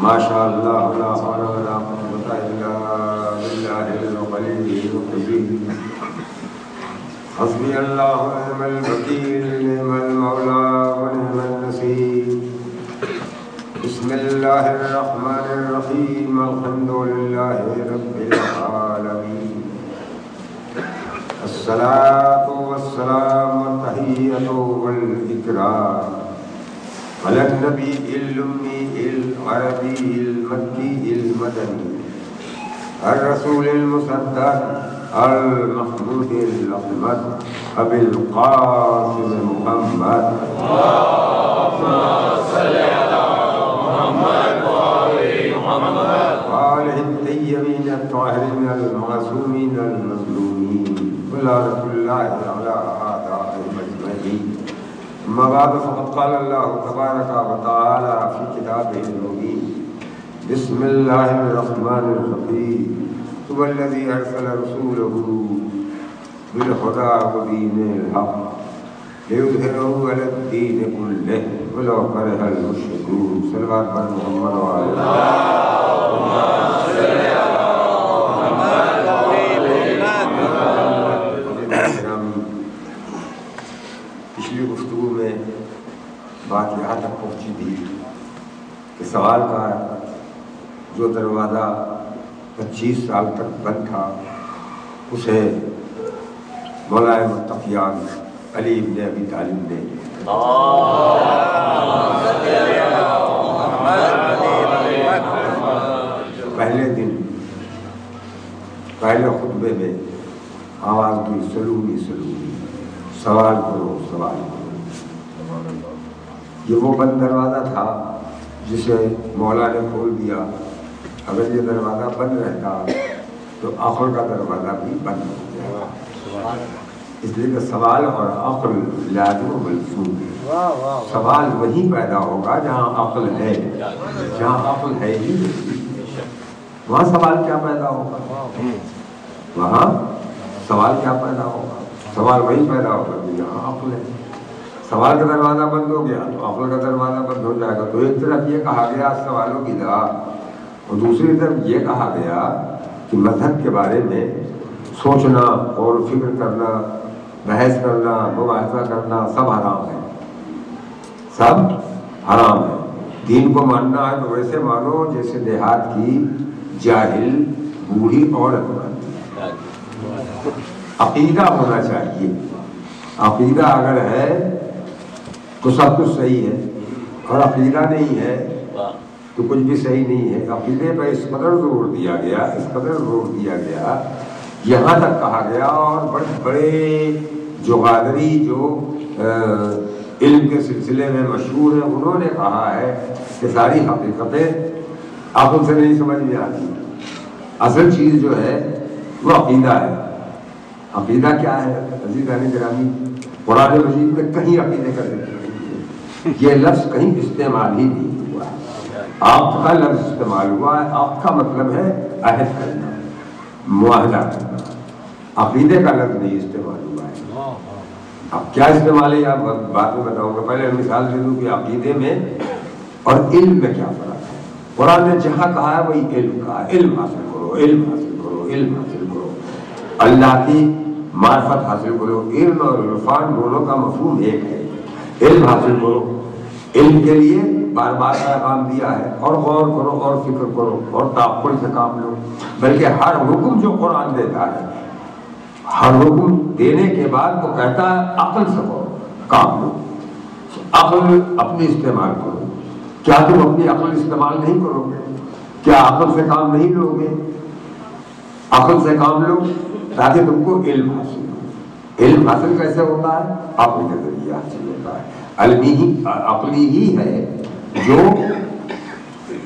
ماشاء اللہ لا حول ولا قوة الا باللہ العلی العظیم حسبی اللہ ونعم الوکیل نعم المولا ونعم النصیر بسم اللہ الرحمن الرحیم الحمد للہ رب العالمین الصلاة والسلام والتحیۃ والاکرام علی النبی الأمی العربی المکی المدنی الرسول المصدق المحمود الأحمد أبي القاسم محمد اللهم صل على محمد وآل محمد وآله الطيبين الطاهرين المعصومين المظلومين ولعنة الله على أعدائهم أجمعين. أما بعد فقد قال الله تبارك وتعالى في كتابه المبين بسم الله الرحمن الرحيم هو الذي أرسل رسوله بالهدى ودين الحق ليظهره على الدين كله ولو كره المشركون. صلوات على محمد وعلى اللهم صل على محمد وعلى پچھلی گفتگو میں بات یہاں تک پہنچی تھی کہ سوال کا جو دروازہ 25 سال تک بند تھا اسے مولا متقیان علی بن ابی طالب نے پہلے دن پہلے خطبے میں آواز دی سلونی سلونی، سوال کرو سوال کرو. یہ وہ بند دروازہ تھا جسے مولا نے کھول دیا. اگر یہ دروازہ بند رہتا تو عقل کا دروازہ بھی بند ہو جائے. اس لیے کہ سوال اور عقل لازم و ملزوم ہے. سوال وہیں پیدا ہوگا جہاں عقل ہے. جہاں عقل ہے ہی وہاں سوال کیا پیدا ہوگا؟ وہاں سوال کیا پیدا ہوگا؟ سوال وہی پیدا ہوگا کہ جہاں عقل ہے. سوال کا دروازہ بند ہو گیا تو عقل کا دروازہ بند ہو جائے گا. تو ایک طرف یہ کہا گیا سوالوں کی دعا اور دوسری طرف یہ کہا گیا کہ مذہب کے بارے میں سوچنا اور فکر کرنا، بحث کرنا، مباحثہ کرنا سب حرام ہے. سب حرام ہے. دین کو ماننا ہے تو ویسے مانو جیسے دیہات کی جاہل بوڑھی عورت مانتی ہے. عقیدہ ہونا چاہیے. عقیدہ اگر ہے تو سب کچھ صحیح ہے، اور عقیدہ نہیں ہے تو کچھ بھی صحیح نہیں ہے. عقیدے پہ اس قدر زور دیا گیا، اس قدر زور دیا گیا، یہاں تک کہا گیا. اور بڑے بڑے جو غادری جو علم کے سلسلے میں مشہور ہیں انہوں نے کہا ہے کہ ساری حقیقتیں عقل سے نہیں سمجھ میں آتی. اصل چیز جو ہے وہ عقیدہ ہے. عقیدہ کیا ہے عزیزان گرامی؟ قرآن مجید میں کہیں عقیدے کا ذکر نہیں ہے. یہ لفظ کہیں استعمال ہی نہیں ہوا ہے. آپ کا لفظ استعمال ہوا ہے. آپ کا مطلب ہے عہد کرنا، معاہدہ کرنا. عقیدے کا لفظ نہیں استعمال ہوا ہے. اب کیا استعمال ہے آپ بعد میں بتاؤں گا. پہلے مثال دے دوں کہ عقیدے میں اور علم میں کیا فرق ہے. قرآن نے جہاں کہا ہے وہی علم کہا ہے. علم حاصل کرو، علم حاصل کرو، علم حاصل کرو، اللہ کی معرفت حاصل کرو. علم اور عرفان دونوں کا مفہوم ایک ہے. علم حاصل کرو. علم کے لیے بار بار پیغام دیا ہے اور غور کرو اور فکر کرو اور تعقل سے کام لو. بلکہ ہر حکم جو قرآن دیتا ہے، ہر حکم دینے کے بعد وہ کہتا ہے عقل سے کرو، کام لو. عقل اپنی استعمال کرو. کیا تم اپنی عقل استعمال نہیں کرو گے؟ کیا عقل سے کام نہیں لو گے؟ عقل سے کام لو تاکہ تم کو علم حاصل ہو. علم حاصل کیسے ہوتا ہے؟ عقل کے ذریعے حاصل ہوتا ہے. عقلی ہی ہے جو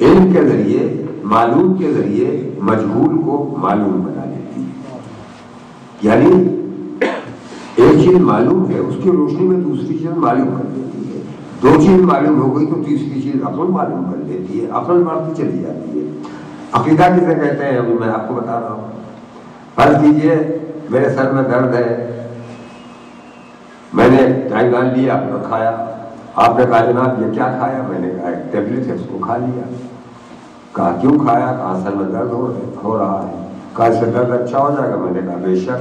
علم کے ذریعے، معلوم کے ذریعے مجہول کو معلوم بنا دیتی ہے. یعنی ایک چیز معلوم ہے، اس کی روشنی میں دوسری چیز معلوم کر دیتی ہے. دو چیز معلوم ہو گئی تو تیسری چیز عقل معلوم کر دیتی ہے. عقل بڑھتی چلی جاتی ہے. عقیدہ کسے کہتے ہیں ابھی میں آپ کو بتا رہا ہوں. فرض کیجئے میرے سر میں درد ہے، میں نے ٹائیگان لیا اور کھایا. آپ نے کہا جناب یہ کیا کھایا؟ میں نے کہا ایک ٹیبلٹ ہے، اس کو کھا لیا. کہا کیوں کھایا؟ کہا سر میں درد ہو رہا ہے۔ کہا اس سے درد اچھا ہو جائے گا؟ میں نے کہا بے شک۔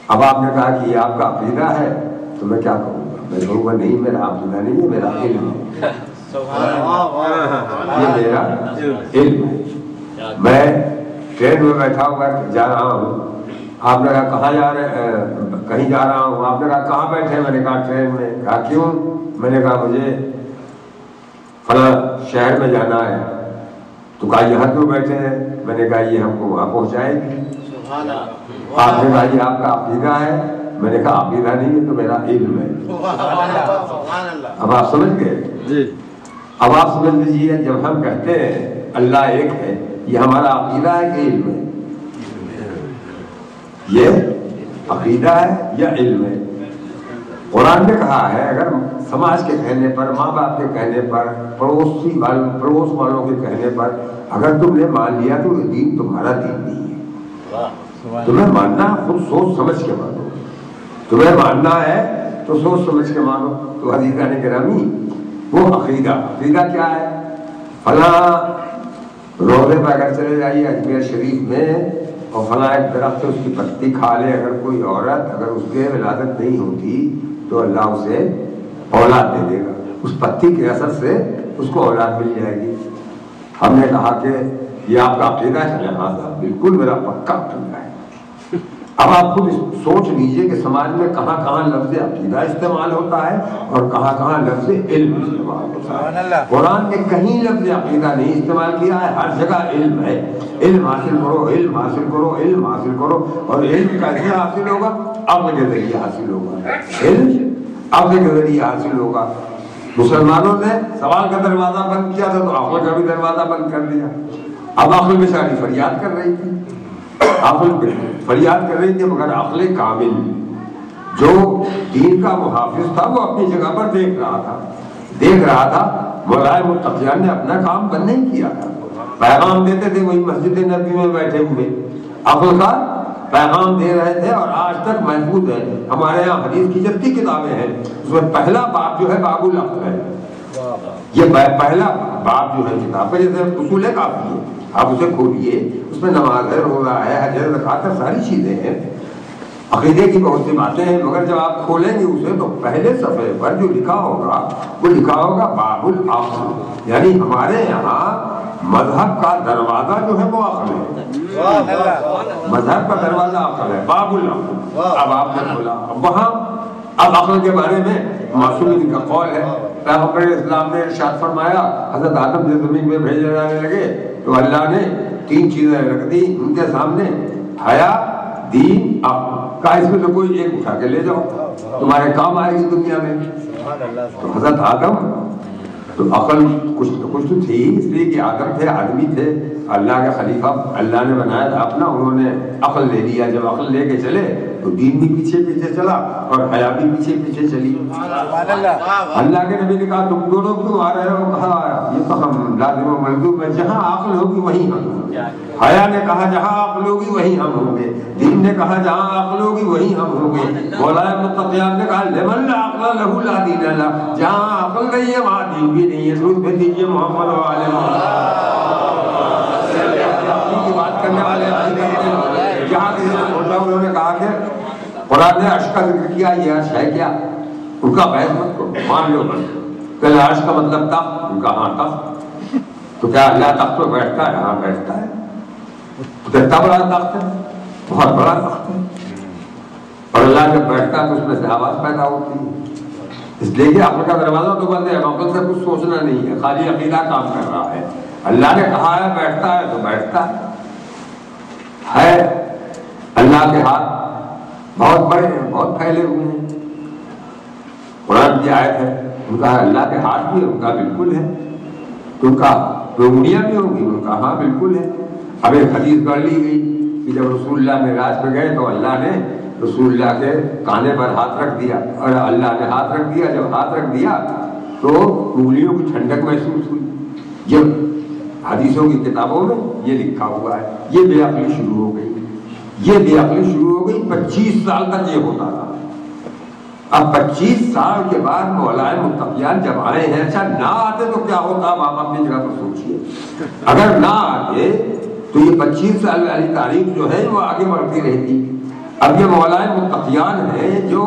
اب آپ نے کہا کہ یہ آپ کا عقیدہ ہے، تو میں کیا کہوں گا؟ میں کہوں گا نہیں، میرا عقیدہ نہیں ہے، میرا علم ہے، یہ میرا علم ہے۔ میں ٹرین میں بیٹھا ہوا جا رہا ہوں، آپ نے کہا کہاں جا رہے؟ کہیں جا رہا ہوں۔ آپ نے کہا کہاں بیٹھے؟ میں نے کہا ٹرین میں۔ کہا کیوں؟ میں نے کہا مجھے فلاں شہر میں جانا ہے۔ تو کہا یہاں کیوں بیٹھے ہیں؟ میں نے کہا یہ ہم کو وہاں پہنچائے گی۔ آپ نے کہا یہ آپ کا عقیدہ ہے؟ میں نے کہا عقیدہ نہیں ہے، تو میرا علم ہے۔ اب آپ سمجھ گئے؟ اب آپ سمجھ لیجیے، جب ہم کہتے ہیں اللہ ایک ہے، یہ ہمارا عقیدہ ہے کہ علم ہے؟ یہ عقیدہ ہے یا علم ہے؟ قرآن نے کہا ہے، اگر سماج کے کہنے پر، ماں باپ کے کہنے پر، پڑوس والوں کے کہنے پر اگر تم نے مان لیا تو یہ دین تمہارا دین نہیں ہے۔ تمہیں ماننا خود سوچ سمجھ کے مانو، تمہیں ماننا ہے تو سوچ سمجھ کے مانو۔ تو عزیزان گرامی، وہ عقیدہ کیا ہے؟ فلاں روزے پر اگر چلے جائیے اجمیر شریف میں اور فلاں ایک درخت اس کی پتی کھا لے اگر کوئی عورت، اگر اس کے ولادت نہیں ہوتی تو اللہ اسے اولاد دے دے گا، اس پتی کے اثر سے اس کو اولاد مل جائے گی۔ ہم نے کہا کہ یہ آپ کا عقیدہ ہے؟ ہاں صاحب بالکل میرا پکا عقیدہ ہے۔ اب آپ خود سوچ لیجئے کہ سماج میں کہاں کہاں لفظ عقیدہ استعمال ہوتا ہے اور کہاں کہاں لفظ علم استعمال ہوتا ہے۔ قرآن نے کہیں لفظ عقیدہ نہیں استعمال کیا ہے، ہر جگہ علم ہے۔ علم حاصل کرو، علم حاصل کرو، علم حاصل کرو۔ اور علم کیسے حاصل ہوگا؟ عقل کے ذریعے حاصل ہوگا۔ علم عقل کے ذریعے حاصل ہوگا۔ مسلمانوں نے سوال کا دروازہ بند کیا تھا تو عقل کا بھی دروازہ بند کر دیا۔ اب عقل بیچاری فریاد کر رہی تھی، عقل فریاد کر رہی تھی، مگر عقل کامل جو دین کا محافظ تھا وہ اپنی جگہ پر دیکھ رہا تھا۔ مولائے متقیان نے اپنا کام بند نہیں کیا تھا، پیغام دیتے تھے وہی مسجد نبی میں بیٹھے ہوئے، عقل کا پیغام دے رہے تھے اور آج تک محفوظ ہے۔ ہمارے یہاں حدیث کی جتنی کتابیں ہیں اس میں پہلا باب جو ہے باب العقل ہے۔ یہ پہلا باب جو ہے کتاب ہے، جیسے اصول کافی ہے، آپ اسے کھولیے، اس میں نماز ہے، روزہ ہے، حج ہے، زکوٰۃ ہے، ساری چیزیں ہیں، عقیدے کی بہت سی باتیں ہیں۔ مگر جب آپ کھولیں گے اسے تو پہلے صفحے پر جو لکھا ہوگا وہ لکھا ہوگا باب العقل، یعنی ہمارے یہاں مذہب کا دروازہ جو ہے وہ عقل ہے، مذہب کا دروازہ عقل ہے، باب العقل۔ اب آپ نے کھولا، وہاں اب عقل کے بارے میں معصومین کا قول ہے۔ پیغمبر اسلام نے ارشاد فرمایا، حضرت آدم سے زمین میں بھیجے جانے لگے تو اللہ نے 3 چیزیں رکھ دی ان کے سامنے، حیا، دین، عقل۔ کہا اس میں سے کوئی ایک اٹھا کے لے جاؤ، تمہارے کام آئے گی دنیا میں۔ تو حضرت آدم تو عقل کچھ تو تھی، اس لیے کہ آدم تھے، آدمی تھے، اللہ کا خلیفہ اللہ نے بنایا تھا اپنا، انہوں نے عقل لے لیا۔ جب عقل لے کے چلے تو دین بھی پیچھے پیچھے چلا اور حیا بھی پیچھے پیچھے چلی۔ اللہ کے نبی نے کہا تم دونوں کیوں آ رہے ہو؟ کہا یہ تو ہم لازم و ملزوم ہے، جہاں عقل ہوگی وہیں ہم ہوں گے۔ حیا نے کہا جہاں عقل ہوگی وہیں ہم ہوں گے۔ دین نے کہا جہاں عقل ہوگی وہیں ہم ہوں گے۔ مولائے متقیان نے کہا لمن لا عقل لہ لا دین لہ، جہاں عقل نہیں ہے وہاں دین بھی نہیں ہے۔ درود بھیج دیجیے محمد و آل محمد۔ کی بات کرنے والے جہاں انہوں نے کہا کہ قرآن نے عرش کا ذکر کیا، یہ عرش ہے کیا؟ ان کا بحث مت کرو، مان لو بس۔ کہ عرش کا مطلب تخت، ان کا ہاں تخت۔ تو کیا اللہ تخت پہ بیٹھتا ہے؟ ہاں بیٹھتا ہے۔ تو کتنا بڑا تخت ہے؟ بہت بڑا تخت ہے۔ اور اللہ جب بیٹھتا ہے تو اس میں سے آواز پیدا ہوتی ہے، اس لیے کہ عقل کا دروازہ تو بند ہے، عقل سے کچھ سوچنا نہیں ہے، خالی عقیدہ کام کر رہا ہے۔ اللہ نے کہا ہے بیٹھتا ہے تو بیٹھتا ہے۔ اللہ کے ہاتھ بہت بڑے ہیں، بہت پھیلے ہوئے ہیں۔ قرآن کی آیت ہے، ان کا اللہ کے ہاتھ بھی ان کا بالکل ہے، ان کا انگلیاں بھی ہوگی، ان کا ہاں بالکل ہے۔ اب ایک حدیث گڑھ لی گئی کہ جب رسول اللہ معراج پہ گئے تو اللہ نے رسول اللہ کے کانے پر ہاتھ رکھ دیا، اور اللہ نے ہاتھ رکھ دیا، جب ہاتھ رکھ دیا تو انگلیوں کی ٹھنڈک محسوس ہوئی۔ جب حدیثوں کی کتابوں میں یہ لکھا ہوا ہے، یہ بے عقلی شروع ہو گئی، یہ بے عقلی شروع ہو گئی۔ 25 سال تک یہ ہوتا رہا، اب 25 سال کے بعد مولائے متقیان جب آئے ہیں، اچھا نہ آتے تو کیا ہوتا؟ آپ اپنی جگہ پر سوچئے، اگر نہ آتے تو یہ 25 سال والی تاریخ جو ہے وہ آگے بڑھتی رہتی۔ اب یہ مولائے متقیان ہیں جو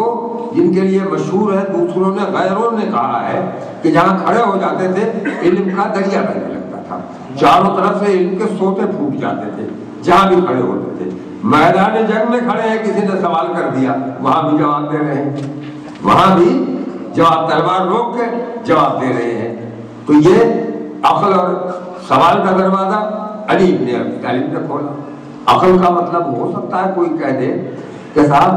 جن کے لیے مشہور ہے، دوسروں نے غیروں نے کہا ہے کہ جہاں کھڑے ہو جاتے تھے علم کا دریا بہنے لگتا تھا، چاروں طرف سے علم کے سوتے پھوٹ جاتے تھے جہاں بھی کھڑے ہوتے تھے۔ میدان جنگ میں کھڑے ہیں، کسی نے سوال کر دیا، وہاں بھی جواب دے رہے ہیں، وہاں بھی جواب، تلوار روک کے جواب دے رہے ہیں۔ تو یہ عقل اور سوال کا دروازہ علی ابن ابی طالب نے کھولا۔ عقل کا مطلب ہو سکتا ہے کوئی کہہ دے کہ صاحب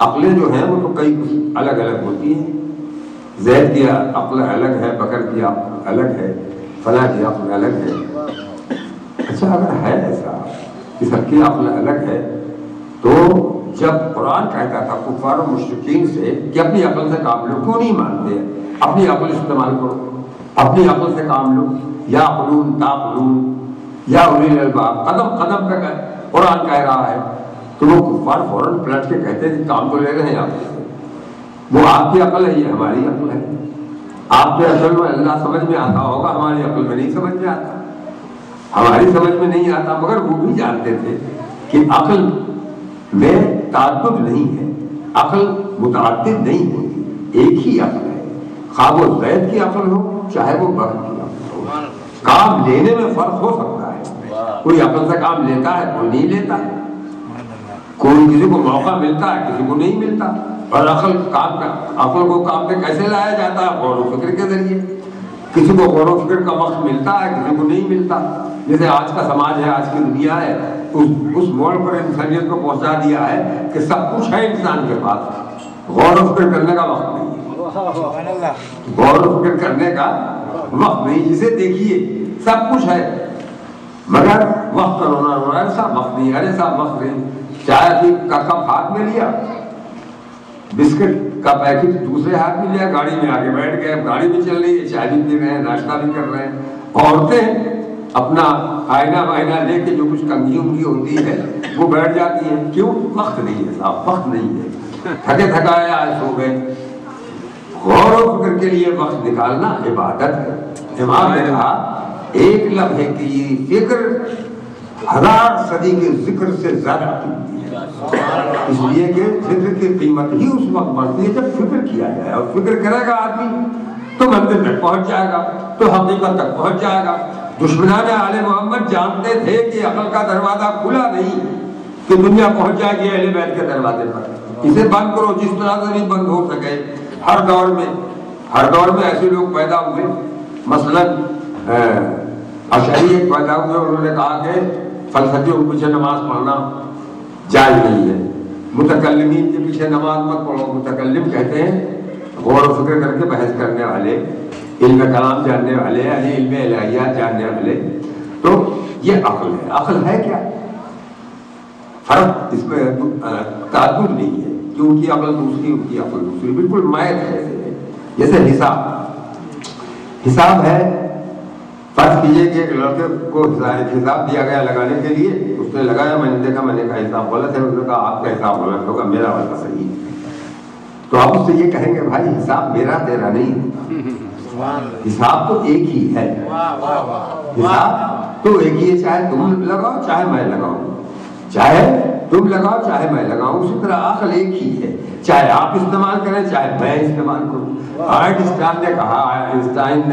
عقلیں جو ہیں وہ تو کئی کچھ الگ الگ ہوتی ہیں، زید کی عقل الگ ہے، بکر کی عقل الگ ہے، فلاں کی عقل الگ ہے۔ اچھا اگر ہے ایسا کہ سب کی عقل الگ ہے، تو جب قرآن کہتا تھا کفار و مشرکین سے کہ اپنی عقل سے کام لو، کیوں نہیں مانتے؟ اپنی عقل استعمال کرو، اپنی عقل سے کام لو، یا قلون تاقلون یا اولی الالباب، قدم قدم پہ قرآن کہہ رہا ہے۔ تو وہ کفار فوراً پلٹ کے کہتے ہیں کہ کام تو لے رہے ہیں آپ سے، وہ آپ کی عقل ہے، یہ ہماری عقل ہے۔ آپ کے عقل میں اللہ سمجھ میں آتا ہوگا، ہماری عقل میں نہیں سمجھ میں آتا، ہماری سمجھ میں نہیں آتا، مگر وہ بھی جانتے تھے کہ عقل میں تعدد نہیں ہے، عقل متعدد نہیں ہوتی، ایک ہی عقل ہے، خواہ وہ زید کی عقل ہو چاہے وہ بکر کی عقل ہو۔ کام لینے میں فرق ہو سکتا ہے، کوئی عقل سے کام لیتا ہے، کوئی نہیں لیتا، کوئی کسی کو موقع ملتا ہے، کسی کو نہیں ملتا۔ اور عقل کو کام پہ کیسے لایا جاتا ہے؟ غور و فکر کے ذریعے۔ کسی کو غور و فکر کا وقت ملتا ہے، کسی کو نہیں ملتا۔ جیسے آج کا سماج ہے، آج کی دنیا ہے، اس موڑ پر انسانیت کو پہنچا دیا ہے کہ سب کچھ ہے انسان کے پاس، غور و فکر کرنے کا وقت نہیں ہے، غور و فکر کرنے کا وقت نہیں، جسے دیکھیے سب کچھ ہے مگر وقت کا رونا رو رہا ہے، ایسا وقت نہیں، ارے صاحب وقت نہیں۔ چائے کا کپ ہاتھ میں لیا، بسکٹ کا پیکٹ دوسرے ہاتھ میں لیا، گاڑی میں آگے بیٹھ گئے، گاڑی بھی چل رہی ہے، چائے بھی پی رہے ہیں، ناشتہ بھی کر رہے ہیں۔ عورتیں اپنا آئینہ وائنہ لے کے جو کچھ کنگھی انگھی ہوتی ہے وہ بیٹھ جاتی ہے، کیوں؟ وقت نہیں ہے صاحب، وقت نہیں ہے، تھکے تھکائے آج سو گئے۔ غور و فکر کے لیے وقت نکالنا عبادت ہے۔ امام نے کہا ایک لمحے کی فکر 1000 صدی کے ذکر سے زیادہ قیمتی ہے، اس لیے کہ فکر کی قیمت ہی اس وقت بڑھتی ہے جب فکر کیا جائے، اور فکر کرے گا آدمی تو منزل تک پہنچ جائے گا، تو حقیقت تک پہنچ جائے گا۔ دشمنان آل محمد جانتے تھے کہ عقل کا دروازہ کھلا نہیں کہ دنیا پہنچ جائے گی اہل بیت کے دروازے پر، اسے بند کرو جس طرح سے بھی بند ہو سکے۔ ہر دور میں ایسے لوگ پیدا ہوئے، مثلاً اشعری ایک پیدا ہوئے، انہوں نے کہا کہ فلسفیوں کے پیچھے نماز پڑھنا جائز نہیں ہے، متکلمین کے پیچھے نماز مت پڑھو۔ متکلم کہتے ہیں غور و فکر کر کے بحث کرنے والے، علم کلام جاننے والے، یعنی علم الہیات جاننے والے۔ تو یہ عقل ہے۔ عقل ہے کیا؟ فرق اس میں تعدد نہیں ہے کہ ان کی عقل دوسری، ان کی عقل دوسری، بالکل میت ہے۔ جیسے حساب ہے، فرض کیجئے کہ ایک لڑکے کو حساب دیا گیا لگانے کے لیے، اس نے لگایا، میں نے دیکھا، میں نے کہا حساب غلط ہے، اس نے کہا آپ کا حساب غلط ہوگا، میرا والا صحیح ہے۔ تو آپ اس سے یہ کہیں گے بھائی حساب میرا تیرا نہیں ہوتا، حساب تو ایک ہی ہے، حساب تو ایک ہی ہے، چاہے تم لگاؤ چاہے میں لگاؤں، چاہے تم لگاؤ چاہے میں لگاؤں، اسی طرح عقل ایک ہی ہے، چاہے آپ استعمال کریں چاہے میں استعمال کروں۔ آئنسٹائن نے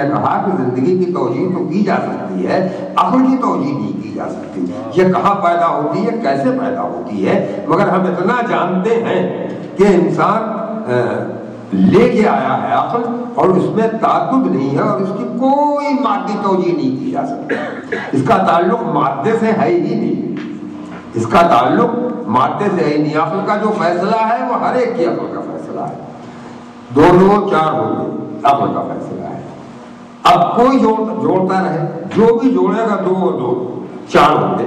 کہا کہ زندگی کی توجیہ تو کی جا سکتی ہے، عقل کی توجیہ نہیں کی جا سکتی۔ یہ کہاں پیدا ہوتی ہے، کیسے پیدا ہوتی ہے، مگر ہم اتنا جانتے ہیں کہ انسان لے کے آیا ہے عقل، اور اس میں تعدد نہیں ہے، اور اس کی کوئی مادی توجیہ نہیں کی جا سکتی۔ اس کا تعلق مادے سے ہے ہی نہیں، اس کا تعلق مادے سے ہے نہیں۔ عقل کا جو فیصلہ ہے وہ ہر ایک کی عقل کا فیصلہ ہے، 2 2 4 ہو گئے، عقل کا فیصلہ ہے۔ اب کوئی جوڑتا رہے، جو بھی جوڑے گا 2 اور 2 4 ہوں گے۔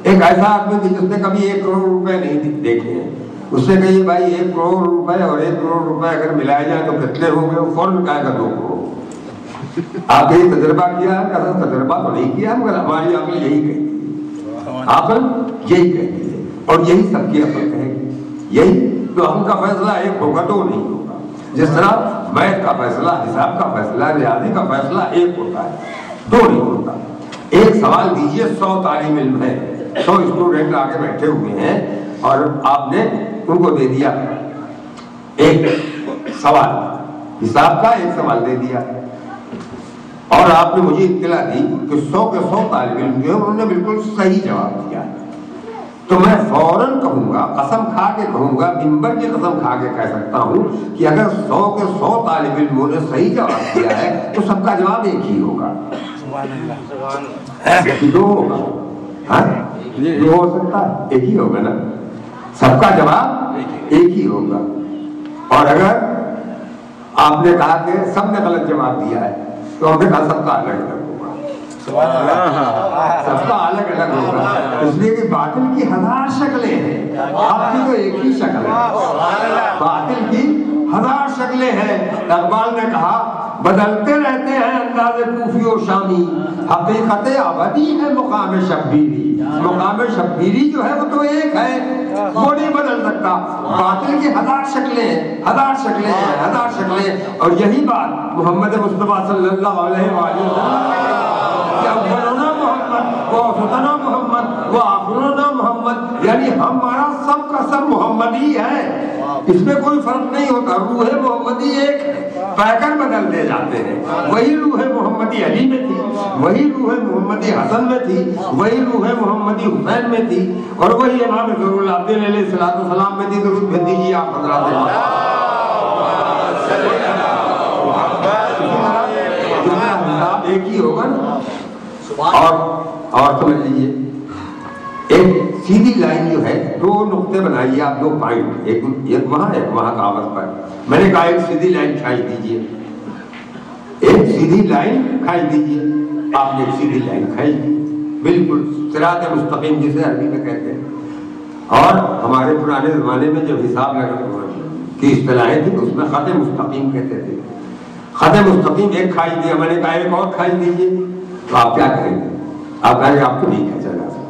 ایک ایسا آدمی تھا جس نے کبھی 1 کروڑ روپے نہیں دیکھے ہیں، اس سے کہیے بھائی 1 کروڑ روپے اور 1 کروڑ روپے اگر ملائے جائیں تو کتنے ہوں گے، وہ فوراً کہے گا 2 کروڑ۔ آپ نے تجربہ کیا ہے؟ کہا تجربہ تو نہیں کیا، مگر ہماری عقل یہی کہتی ہے، عقل یہی کہتی ہے، اور یہی سب کی عقل کہے گی، یہی تو ہم کا فیصلہ 1 ہوگا 2 نہیں ہوگا، جس طرح میتھ کا فیصلہ، حساب کا فیصلہ، ریاضی کا فیصلہ ایک ہوتا ہے، دو نہیں ہوتا۔ ایک سوال دیجئے، 100 طالب علم ہے، 100 اسٹوڈنٹ آگے بیٹھے ہوئے ہیں اور آپ نے ان کو دے دیا ایک سوال، حساب کا ایک سوال دے دیا، اور آپ نے مجھے اطلاع دی کہ 100 کے 100 طالب علم جو ہے انہوں نے بالکل صحیح جواب دیا، تو میں فوراً کہوں گا، قسم کھا کے کہوں گا، منبر کی قسم کھا کے کہہ سکتا ہوں کہ اگر 100 کے 100 طالب علموں نے صحیح جواب دیا ہے تو سب کا جواب ایک ہی ہوگا، دو ہوگا؟ دو ہو سکتا ہے؟ ایک ہی ہوگا نا، سب کا جواب ایک ہی ہوگا۔ اور اگر آپ نے کہا کہ سب نے غلط جواب دیا ہے تو ہم نے کہا سب کا الگ الگ ہوگا، سب کا الگ الگ ہوگا، اس لیے کہ باطل کی 1000 شکلیں ہیں، آپ کی تو ایک ہی شکل ہے، باطل کی 1000 شکلیں ہیں۔ اقبال نے کہا بدلتے رہتے ہیں انداز کوفی و شامی، حقیقت ابدی ہے مقام شبیری، مقام شبیری جو ہے وہ تو ایک ہے، وہ نہیں بدل سکتا۔ باطل کی 1000 شکلیں ہیں، 1000 شکلیں ہیں، 1000 شکلیں، اور یہی بات محمد مصطفیٰ صلی اللہ علیہ وآلہ وسلم کہ اولنا محمد و اوسطنا محمد و آخرنا محمد، یعنی ہمارا سب کا سب محمدی ہے، اس میں کوئی فرق نہیں ہوتا، روح محمدی ایک ہے، پیکر بدلتے جاتے ہیں، وہی روح محمدی علی میں تھی، وہی روح محمدی حسن میں تھی، وہی روح محمدی حسین میں تھی، اور وہی امام ظہور العابدین علیہ السلام میں تھی۔ درود بھیج دیجیے آپ حضرات، ایک ہی ہوگا نا۔ اور سمجھ لیجیے، ایک سیدھی لائن جو ہے، 2 نقطے بنائیے آپ، 2 پوائنٹ، ایک وہاں کاغذ پر، میں نے کہا ایک سیدھی لائن کھینچ دیجیے، ایک سیدھی لائن کھینچ دیجیے، آپ نے ایک سیدھی لائن کھینچ دی، بالکل صراط مستقیم جسے عربی میں کہتے ہیں۔ اور ہمارے پرانے زمانے میں جب حساب کی اصطلاحیں تھیں اس میں خط مستقیم کہتے تھے، خط مستقیم ایک کھینچ دیا، میں نے کہا ایک اور کھینچ دیجیے، تو آپ کیا کریں گے؟ آپ کہیں گے آپ کو نہیں کھینچا جا سکتا،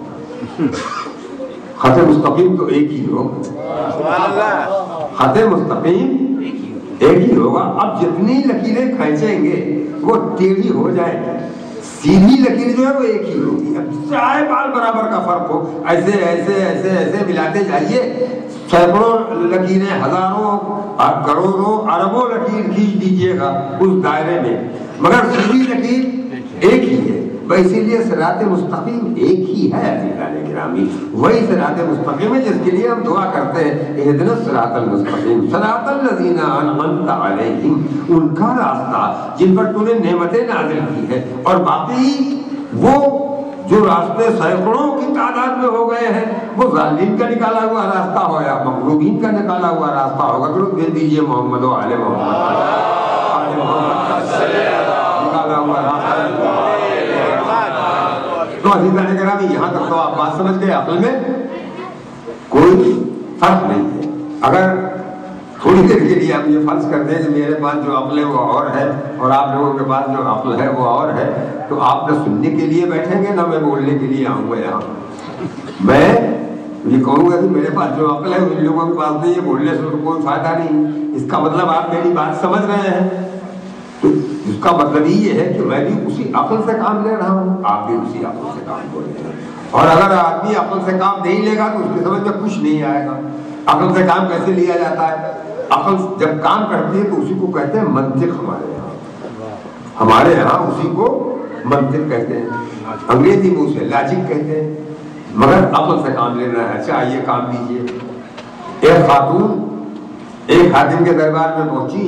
خط مستقیم تو ایک ہی ہوگا، خط مستقیم ایک ہی ہوگا۔ اب جتنی لکیریں کھینچیں گے وہ ٹیڑھی ہو جائیں گی، سیدھی لکیر جو ہے وہ ایک ہی ہوگی، اب چاہے بال برابر کا فرق ہو، ایسے ایسے ایسے ایسے ملاتے جائیے، سینکڑوں لکیریں، ہزاروں کروڑوں اربوں لکیر کھینچ دیجیے گا اس دائرے میں، مگر سیدھی لکیر ایک ہی ہے۔ اسی لیے صراط مستقیم ایک ہی ہے عزیزان گرامی، وہی صراط مستقیم ہے جس کے لیے ہم دعا کرتے ہیں اہدنا الصراط المستقیم صراط الذین انعمت علیہم، ان کا راستہ جن پر تو نے نعمتیں نازل کی ہے، اور باقی وہ جو راستے سینکڑوں کی تعداد میں ہو گئے ہیں وہ ظالمین کا نکالا ہوا راستہ ہو یا مغلوبین کا نکالا ہوا راستہ ہوگا۔ درود بھیج دیجیے محمد و آل محمد، نکالا ہوا راستہ۔ تو عزیزان گرامی یہاں تک تو آپ بات سمجھ گئے، عقل میں کوئی فرق نہیں ہے۔ اگر تھوڑی دیر کے لیے آپ یہ فرض کر دیں کہ میرے پاس جو عقل ہے وہ اور ہے اور آپ لوگوں کے پاس جو عقل ہے وہ اور ہے، تو آپ نہ سننے کے لیے بیٹھیں گے نہ میں بولنے کے لیے آؤں گا یہاں۔ میں یہ کہوں گا کہ میرے پاس جو عقل ہے ان لوگوں کے پاس نہیں ہے، بولنے سے تو کوئی فائدہ نہیں، اس کا مطلب آپ میری بات سمجھ رہے ہیں، تو اس کا مطلب یہ ہے کہ میں بھی اسی عقل سے کام لے رہا ہوں، آپ بھی اسی عقل سے کام لے رہے ہیں۔ اور اگر آدمی عقل سے کام نہیں لے گا تو اس کی سمجھ میں کچھ نہیں آئے گا۔ عقل سے کام کیسے لیا جاتا ہے؟ عقل جب کام کرتی ہے تو اسی کو کہتے ہیں منطق، ہمارے یہاں اسی کو منطق کہتے ہیں، انگریزی میں اسے لاجک کہتے ہیں، مگر عقل سے کام لینا ہے۔ اچھا آئیے کام لیجیے۔ ایک خاتون ایک خادم کے دربار میں پہنچی،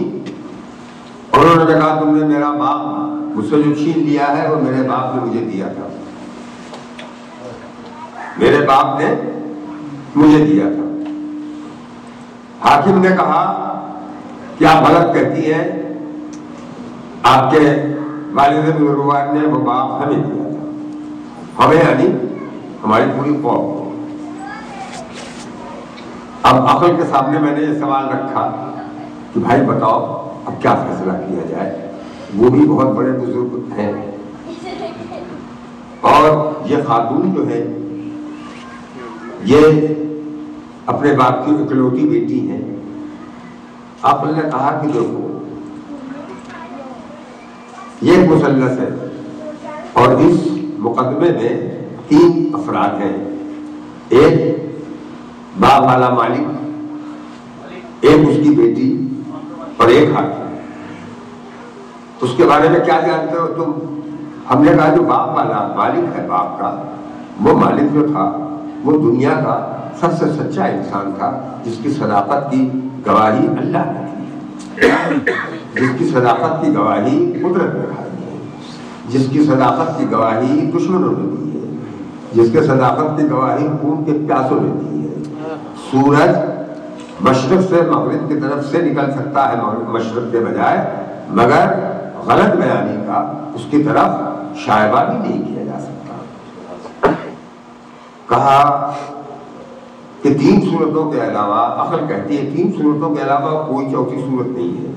انہوں نے کہا تم نے میرا باپ مجھ سے جو چھین لیا ہے وہ میرے باپ نے مجھے دیا تھا، میرے باپ نے مجھے دیا تھا۔ حاکم نے کہا کہ آپ غلط کہتی ہیں، آپ کے والد بزرگوار نے وہ باپ ہمیں دیا تھا، ہمیں یعنی ہماری پوری قوم کو۔ اب عقل کے سامنے میں نے یہ سوال رکھا کہ بھائی بتاؤ اب کیا فیصلہ کیا جائے؟ وہ بھی بہت بڑے بزرگ ہیں اور یہ خاتون جو ہے یہ اپنے باپ کی اکلوتی بیٹی ہیں۔ عقل نے کہا کہ دیکھو یہ ایک مثلث ہے اور اس مقدمے میں 3 افراد ہیں، ایک باغ والا مالک، ایک اس کی بیٹی اور ایک حاکم۔ اس کے بارے میں کیا جانتے ہو تم؟ ہم نے کہا جو باغ والا مالک ہے باغ کا، وہ مالک جو تھا وہ دنیا کا سب سے سچا انسان تھا، جس کی صداقت کی گواہی اللہ نے دی ہے، جس کی صداقت کی گواہی قدرت نے دی ہے، جس کی صداقت کی گواہی دشمنوں نے دی ہے، جس کے صداقت کی گواہی خون کے پیاسوں نے دی ہے۔ سورج مشرق سے مغرب کی طرف سے نکل سکتا ہے مشرق کے بجائے، مگر غلط بیانی کا اس کی طرف شائبہ بھی نہیں کیا جا سکتا۔ کہا کہ 3 صورتوں کے علاوہ، عقل کہتی ہے 3 صورتوں کے علاوہ کوئی چوتھی صورت نہیں ہے۔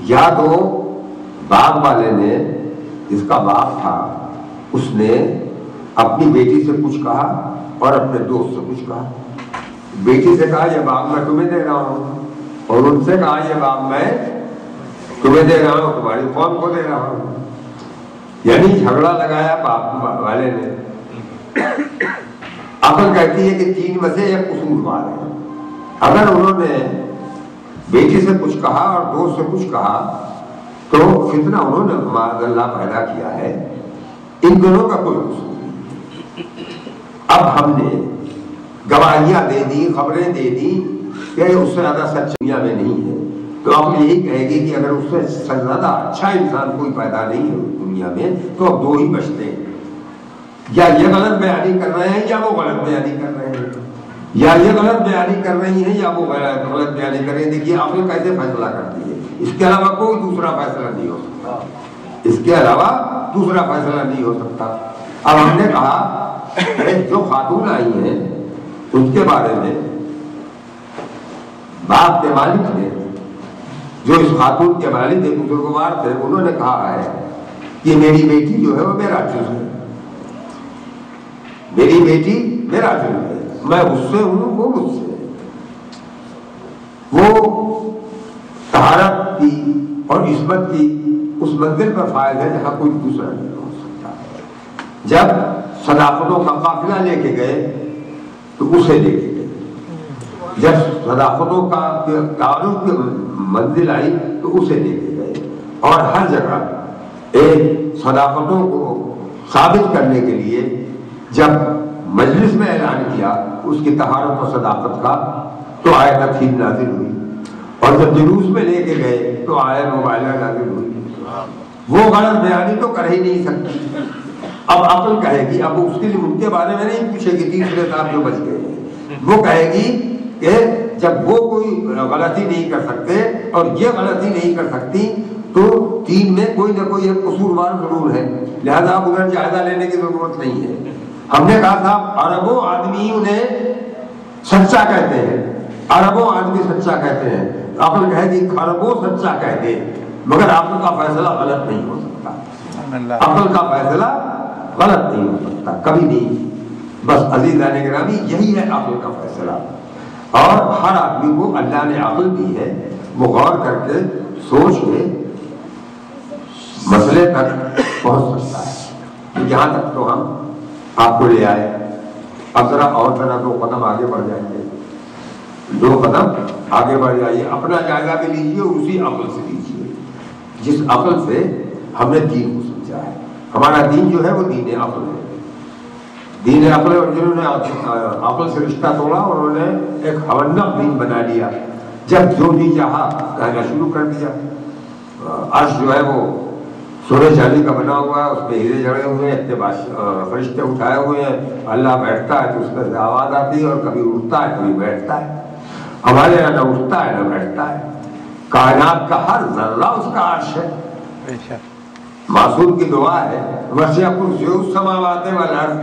یا تو باغ والے نے، جس کا باغ تھا، اس نے اپنی بیٹی سے کچھ کہا اور اپنے دوست سے کچھ کہا۔ بیٹی سے کہا یہ باغ میں تمہیں دے رہا ہوں، اور ان سے کہا یہ باغ میں تمہیں دے رہا ہوں، تمہاری قوم کو دے رہا ہوں۔ یعنی جھگڑا لگایا باپ والے نے۔ عقل کہتی ہے کہ 3 میں سے ایک قصوروار ہے۔ اگر انہوں نے بیٹی سے کچھ کہا اور دوست سے کچھ کہا تو فتنہ انہوں نے معاذ اللہ پیدا کیا ہے، ان دونوں کا کوئی قصور نہیں۔ اب ہم نے گواہیاں دے دی، خبریں دے دی کہ اس سے زیادہ سچ دنیا میں نہیں ہے، تو عقل یہی کہے گی کہ اگر اس سے زیادہ اچھا انسان کوئی پیدا نہیں ہے دنیا میں تو اب 2 ہی بچتے ہیں، یا یہ غلط بیانی کر رہے ہیں یا وہ غلط بیانی کر رہے ہیں، یا یہ غلط بیانی کر رہی ہیں یا وہ غلط بیانی کر رہے ہیں۔ دیکھیے عقل کیسے فیصلہ کرتی ہے، اس کے علاوہ کوئی دوسرا فیصلہ نہیں ہو سکتا، اس کے علاوہ دوسرا فیصلہ نہیں ہو سکتا۔ اب ہم نے کہا کہ جو خاتون آئی ہیں اس کے بارے میں باپ کے مالک نے، جو اس خاتون کے مالک ایک بزرگوار تھے، انہوں نے کہا ہے کہ میری بیٹی جو ہے وہ میرا جز ہے، میری بیٹی میرا جز ہے، میں اس سے ہوں وہ مجھ سے ہے۔ وہ طہارت کی اور عصمت کی اس منزل پر فائز ہے جہاں کوئی دوسرا نہیں ہو سکتا۔ جب صداقتوں کا قافلہ لے کے گئے تو اسے لے کے گئے، جب صداقتوں کا تعارف کی منزل آئی تو اسے لے کے گئے، اور ہر جگہ ایک صداقتوں کو ثابت کرنے کے لیے جب مجلس میں اعلان کیا اس کی طہارت و صداقت کا تو آیت تخیر نازل ہوئی، اور جب جلوس میں لے کے گئے تو آیت مبالغہ نازل ہوئی۔ وہ غلط بیانی تو کر ہی نہیں سکتی۔ اب عقل کہے گی، اب اس کے لیے ان کے بارے میں نہیں پوچھے گی، تیسرے صاحب جو بچ گئے ہیں، وہ کہے گی کہ جب وہ کوئی غلطی نہیں کر سکتے اور یہ غلطی نہیں کر سکتی تو 3 میں کوئی نہ کوئی ایک قصوروار ضرور ہے، لہذا اب ادھر جائزہ لینے کی ضرورت نہیں ہے۔ ہم نے کہا تھا اربوں آدمی انہیں سچا کہتے ہیں، اربوں آدمی سچا کہتے ہیں، عقل کہے گی خربوں سچا کہتے ہیں، مگر عقل کا فیصلہ غلط نہیں ہو سکتا، عقل کا فیصلہ غلط نہیں ہو سکتا کبھی نہیں۔ بس عزیزان گرامی یہی ہے عقل کا فیصلہ، اور ہر آدمی کو اللہ نے عقل دی ہے، وہ غور کر کے سوچ کے مسئلے تک پہنچ سکتا ہے۔ یہاں تک تو ہم آپ کو لے آئے، اب ذرا اور ذرا 2 قدم آگے بڑھ جائیں گے، 2 قدم آگے بڑھ جائیے، اپنا جائزہ بھی لیجیے اور اسی عقل سے لیجیے جس عقل سے ہم نے دین کو سمجھا ہے۔ ہمارا دین جو ہے وہ دین عقل ہے، دین عقل ہے، اور جنہوں نے عقل سے رشتہ توڑا اور انہوں نے ایک حونق دین بنا لیا، جب جو جی چاہا کہنا شروع کر دیا۔ عرش جو ہے وہ سونے چاندی کا بنا ہوا ہے، اس پہ ہیرے جڑے ہوئے ہیں، فرشتے اٹھائے ہوئے ہیں، اللہ بیٹھتا ہے تو اس سے آواز آتی ہے، اور کبھی اٹھتا ہے کبھی بیٹھتا ہے۔ ہمارے یہاں نہ اٹھتا ہے نہ بیٹھتا ہے، کائنات کا ہر ذرہ اس کا عرش ہے۔ معصوم کی دعا ہے وسع کرسی السماوات والارض،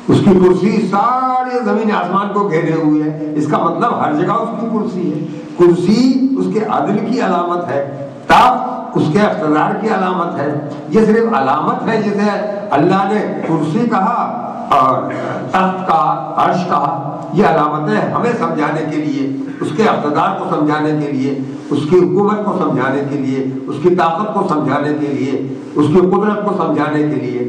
اس کی کرسی سارے زمین آسمان کو گھیرے ہوئے ہے، اس کا مطلب ہر جگہ اس کی کرسی ہے۔ کرسی اس کے عدل کی علامت ہے، تخت اس کے اقتدار کی علامت ہے۔ یہ صرف علامت ہے، جسے اللہ نے کرسی کہا اور تخت کا، عرش کا، یہ علامتیں ہمیں سمجھانے کے لیے، اس کے اقتدار کو سمجھانے کے لیے، اس کی حکومت کو سمجھانے کے لیے، اس کی طاقت کو سمجھانے کے لیے، اس کی قدرت کو سمجھانے کے لیے.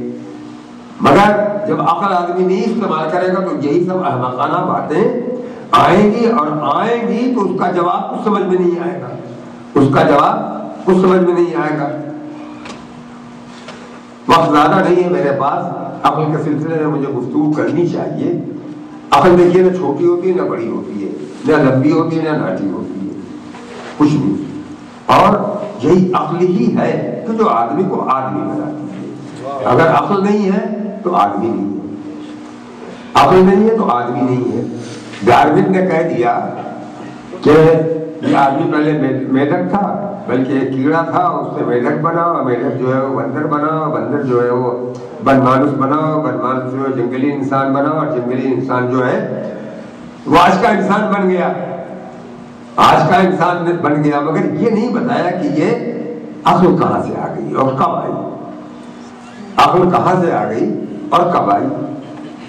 مگر جب عقل آدمی نہیں استعمال کرے گا تو یہی سب احمقانہ باتیں آئیں گی، اور آئیں گی تو اس کا جواب کچھ سمجھ میں نہیں آئے گا، اس کا جواب کچھ سمجھ میں نہیں آئے گا. وقت زیادہ نہیں ہے میرے پاس، عقل کے سلسلے میں مجھے گفتگو کرنی چاہیے. عقل دیکھیے نہ چھوٹی ہوتی ہے نہ بڑی ہوتی ہے، نہ لمبی ہوتی ہے نہ ناٹی ہوتی ہے، کچھ نہیں. اور یہی عقل ہی ہے کہ جو آدمی کو آدمی بناتی ہے. اگر عقل نہیں ہے تو آدمی نہیں ہے، عقل نہیں ہے تو آدمی نہیں ہے. ڈارون نے کہہ دیا کہ یہ آدمی پہلے میڈک تھا، بلکہ ایک کیڑا تھا، اس سے میڈک بنا، اور میڈک جو ہے وہ بندر بنا، بندر جو ہے وہ بنمانوس بنا، بنمانوس جو ہے جنگلی انسان بنا، اور جنگلی انسان جو ہے وہ آج کا انسان بن گیا، آج کا انسان بن گیا. مگر یہ نہیں بتایا کہ یہ عقل کہاں سے آ گئی اور کب آئی، عقل کہاں سے آ گئی اور کب آئی.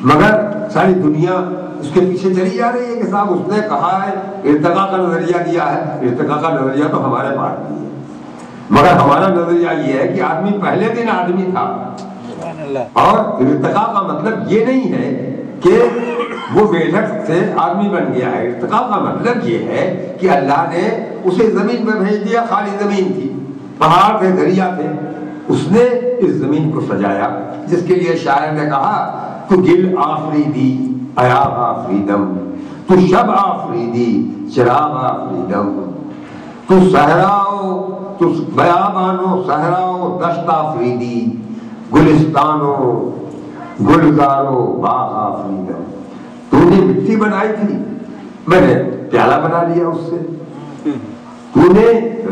مگر ساری دنیا اس کے پیچھے چلی جا رہی ہے کہ صاحب اس نے کہا ہے، ارتقاء کا نظریہ دیا ہے. ارتقاء کا نظریہ تو ہمارے پاس بھی ہے، مگر ہمارا نظریہ یہ ہے کہ آدمی پہلے دن آدمی تھا. اور ارتقاء کا مطلب یہ نہیں ہے کہ وہ میڈک سے آدمی بن گیا ہے. ارتقاء کا مطلب یہ ہے کہ اللہ نے اسے زمین میں بھیج دیا، خالی زمین تھی، پہاڑ تھے، دریا تھے، اس نے اس زمین کو سجایا. جس کے لیے شاعر نے کہا تو گل آفریدی ایاب آفریدم، تو شب آفریدی چراغ آفریدم، تو صحراؤ، تو بیابانو صحراؤ دشت آفریدی، گلستانو گلزارو باغ آفریدم. تو نے مٹی بنائی تھی، میں نے پیالہ بنا لیا اس سے. تو نے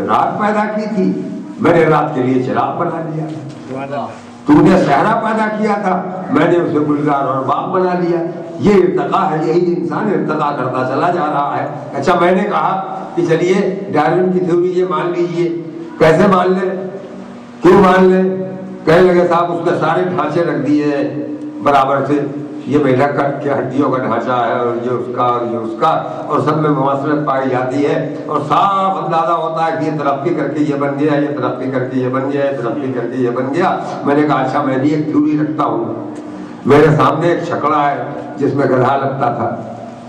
رات پیدا کی تھی، میں نے رات کے لیے چراغ بنا لیا. تو نے صحرا پیدا کیا تھا، میں نے اسے گلزار اور باغ بنا لیا. یہ ارتقاء ہے، یہی انسان ارتقاء کرتا چلا جا رہا ہے. اچھا میں نے کہا کہ چلیے ڈارون کی تھیوری یہ مان لیجئے. کیسے مان لیں، کیوں مان لیں؟ کہنے لگے صاحب اس کے سارے ڈھانچے رکھ دیے برابر سے، یہ میڈک کے ہڈیوں کا ڈھانچہ ہے، اور یہ اس کا اور یہ اس کا، اور سب میں مواصلت پائی جاتی ہے، اور صاف اندازہ ہوتا ہے کہ یہ ترقی کر کے یہ بن گیا، یہ ترقی کر کے یہ بن گیا، یہ ترقی کر کے یہ بن گیا. میں نے کہا اچھا میں بھی ایک تھیوری رکھتا ہوں. میرے سامنے ایک چھکڑا ہے جس میں گدھا لگتا تھا.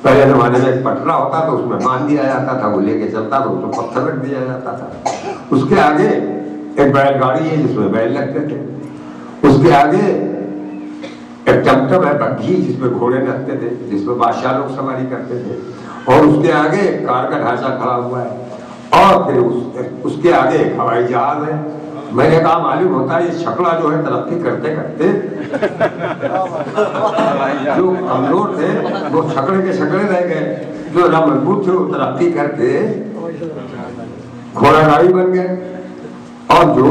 پہلے زمانے میں ایک پٹرا ہوتا تو اس میں باندھ دیا جاتا تھا، وہ لے کے چلتا تو اس میں پتھر رکھ دیا جاتا تھا. اس کے آگے ایک بیل گاڑی ہے جس میں بیل لگتے تھے. اس کے آگے ایک ٹمٹم ہے، بگھی، جس میں گھوڑے لگتے تھے، جس میں بادشاہ لوگ سواری کرتے تھے. اور اس کے آگے ایک کار کا ڈھانچہ کھڑا ہوا ہے، اور پھر اس کے آگے ایک ہوائی جہاز ہے. میں نے کہا معلوم ہوتا ہے یہ چھکڑا جو ہے ترقی کرتے کرتے جو کمزور تھے وہ چھکڑے کے چھکڑے رہ گئے، جو نہ مضبوط تھے وہ ترقی کرتے گھوڑا گاڑی بن گئے. اور جو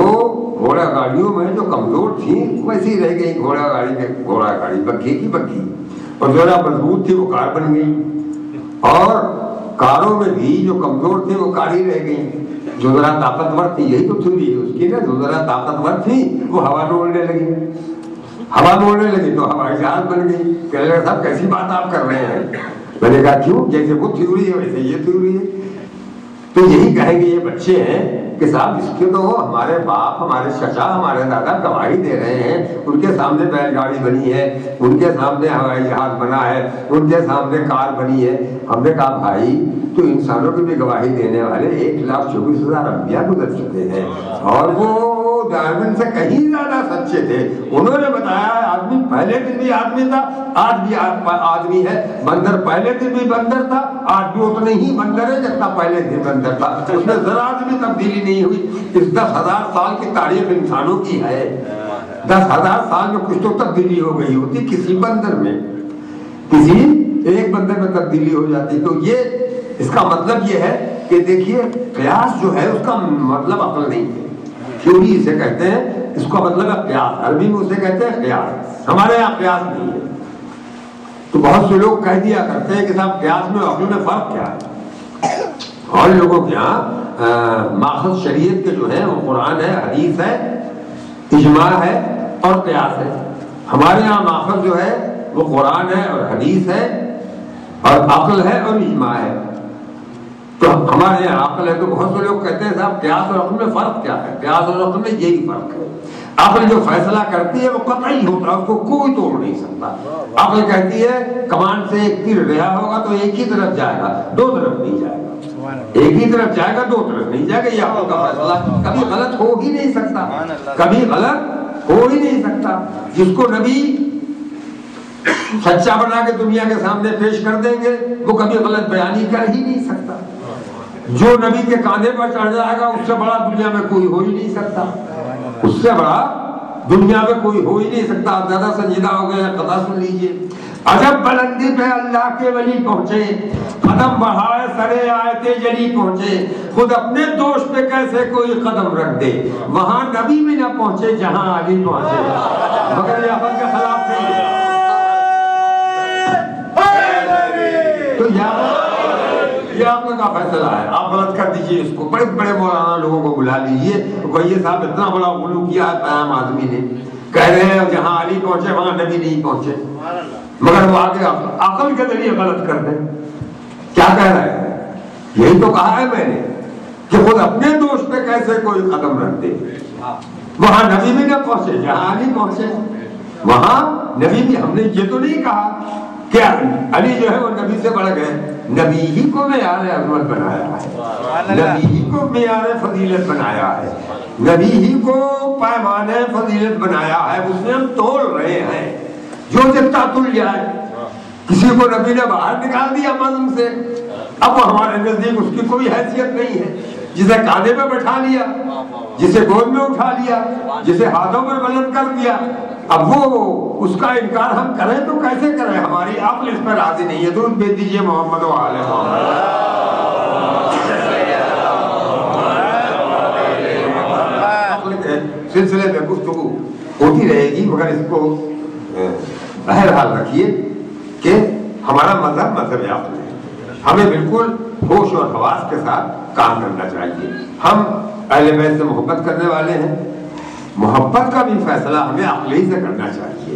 گھوڑا گاڑیوں میں جو کمزور تھیں ویسی رہ گئی گھوڑا گاڑی بگھی کی بگھی، اور جو نہ مضبوط تھی وہ کار بن گئی. اور کاروں میں بھی جو کمزور تھے وہ کار ہی رہ گئی. جو ذرا طاقتور تھی، یہی تو تھیوری ہے اس کی نا، جو ذرا طاقتور تھی وہ ہوا میں اڑنے لگی، ہوا میں اڑنے لگی تو ہوائی جہاز بن گئی. کہنے لگا صاحب کیسی بات آپ کر رہے ہیں؟ میں نے کہا کیوں، جیسے وہ تھیوری ہے ویسے یہ تھیوری ہے. تو یہی کہیں گے یہ بچے ہیں کہ صاحب اس کے تو ہمارے باپ، ہمارے چچا، ہمارے دادا گواہی دے رہے ہیں. ان کے سامنے بیل گاڑی بنی ہے، ان کے سامنے ہوائی جہاز بنا ہے، ان کے سامنے کار بنی ہے. ہم نے کہا بھائی تو انسانوں کی بھی گواہی دینے والے 1,24,000 انبیاء گزر چکے ہیں، اور وہ ڈارون سے کہیں زیادہ سچے تھے. انہوں نے بتایا آدمی پہلے دن بھی آدمی تھا، آج بھی آدمی ہے. بندر پہلے دن بھی بندر تھا، آج بھی اتنے ہی بندر ہے جتنا پہلے دن بندر تھا. اس میں ذرا بھی تبدیلی نہیں ہوئی. اس 10,000 سال کی تاریخ انسانوں کی ہے. 10,000 سال میں کچھ تو تبدیلی ہو گئی ہوتی کسی بندر میں، کسی ایک بندے میں تبدیلی ہو جاتی. تو یہ اس کا مطلب یہ ہے کہ دیکھیے قیاس جو ہے اس کا مطلب عقل نہیں ہے، تھیوری اسے کہتے ہیں. اس کا مطلب ہے قیاس، عربی میں اسے کہتے ہیں قیاس. ہمارے یہاں قیاس نہیں ہے. تو بہت سے لوگ کہہ دیا کرتے ہیں کہ صاحب قیاس میں عقل میں فرق کیا ہے. اور لوگوں کے یہاں ماخذ شریعت کے جو ہیں وہ قرآن ہے، حدیث ہے، اجماع ہے اور قیاس ہے. ہمارے یہاں ماخذ جو ہے وہ قرآن ہے اور حدیث ہے اور عقل ہے اور اجماع ہے. تو ہمارے یہاں عقل ہے تو بہت سے لوگ کہتے ہیں صاحب قیاس اور عقل میں فرق کیا ہے؟ قیاس اور عقل میں یہی فرق ہے. عقل جو فیصلہ کرتی ہے وہ قطعی ہوتا ہے، اس کو کوئی توڑ نہیں سکتا. عقل کہتی ہے کمان سے ایک تیر رہا ہوگا تو ایک ہی طرف جائے گا، دو طرف نہیں جائے گا. ایک ہی طرف جائے گا، دو طرف نہیں جائے گا. یہ عقل کا فیصلہ کبھی غلط ہو ہی نہیں سکتا، کبھی غلط ہو ہی نہیں سکتا. جس کو نبی سچا بنا کے دنیا کے سامنے پیش کر دیں گے وہ کبھی غلط بیانی کر ہی نہیں سکتا. جو نبی کے کاندھے پر چڑھ جائے گا اس سے بڑا دنیا میں کوئی ہو ہی نہیں سکتا، اس سے بڑا دنیا میں کوئی ہو ہی نہیں سکتا. آپ زیادہ سنجیدہ ہو گئے، قطع سن لیجئے. عجب بلندی پہ اللہ کے ولی پہنچے، قدم بڑھائے سرے آیت جلی پہنچے. خود اپنے دوش پہ کیسے کوئی قدم رکھ دے، وہاں نبی بھی نہ پہنچے جہاں علی پہنچے. مگر یہ عقل کے خلاف نہیں ہے. تو یہ عقل کا فیصلہ ہے. آپ غلط کر دیجئے اس کو. بڑے بڑے مولانا لوگوں کو بلا لیجئے، کہیے صاحب اتنا بڑا غلو کیا ہے پیام آدمی نے، کہہ رہے ہیں جہاں علی پہنچے وہاں نبی نہیں پہنچے. مگر وہ آگے عقل کے ذریعے غلط کر دیں. کیا کہہ رہے ہیں؟ یہی تو کہا ہے میں نے کہ خود اپنے دوست پہ کیسے کوئی قدم رکھ دے، وہاں نبی بھی نہ پہنچے جہاں علی پہنچے. وہاں نبی بھی، ہم نے یہ تو نہیں کہا کہ علی جو ہے وہ نبی سے بڑھ گئے. نبی ہی کو معیار عظمت بنایا ہے، نبی ہی کو معیار فضیلت بنایا ہے، نبی ہی کو پیمانہ فضیلت بنایا ہے. اس میں ہم تول رہے ہیں جو جتنا تل جائے. کسی کو نبی نے باہر نکال دیا مذہب سے، اب وہ ہمارے نزدیک اس کی کوئی حیثیت نہیں ہے. جسے کاندھے پہ بٹھا لیا، جسے گود میں اٹھا لیا، جسے ہاتھوں پر بلند کر دیا، اب وہ اس کا انکار ہم کریں تو کیسے کریں؟ ہماری عقل اس پر راضی نہیں ہے. درود بھیج دیجیے محمد و آل محمد. عقل کے سلسلے میں گفتگو ہوتی رہے گی، مگر اس کو بہرحال رکھیے کہ ہمارا مذہب عقل ہے. ہمیں بالکل ہوش اور حواس کے ساتھ کام کرنا چاہیے. ہم اہل بیت سے محبت کرنے والے ہیں، محبت کا بھی فیصلہ ہمیں عقل ہی سے کرنا چاہیے.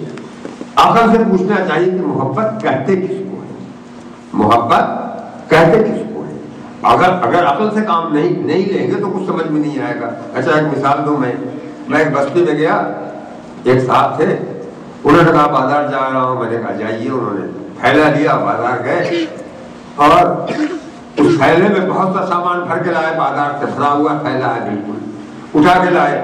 عقل سے پوچھنا چاہیے کہ محبت کہتے کس کو ہے، محبت کہتے کس کو ہے. اگر عقل سے کام نہیں لیں گے تو کچھ سمجھ میں نہیں آئے گا. اچھا ایک مثال دوں. میں ایک بستی میں گیا، ایک صاحب تھے، انہوں نے کہا بازار جا رہا ہوں. میں نے کہا جائیے. انہوں نے تھیلا لیا، بازار گئے اور اس تھیلے میں بہت سا سامان بھر کے لائے. بازار سے بھرا ہوا تھیلا ہے، بالکل اٹھا کے لائے.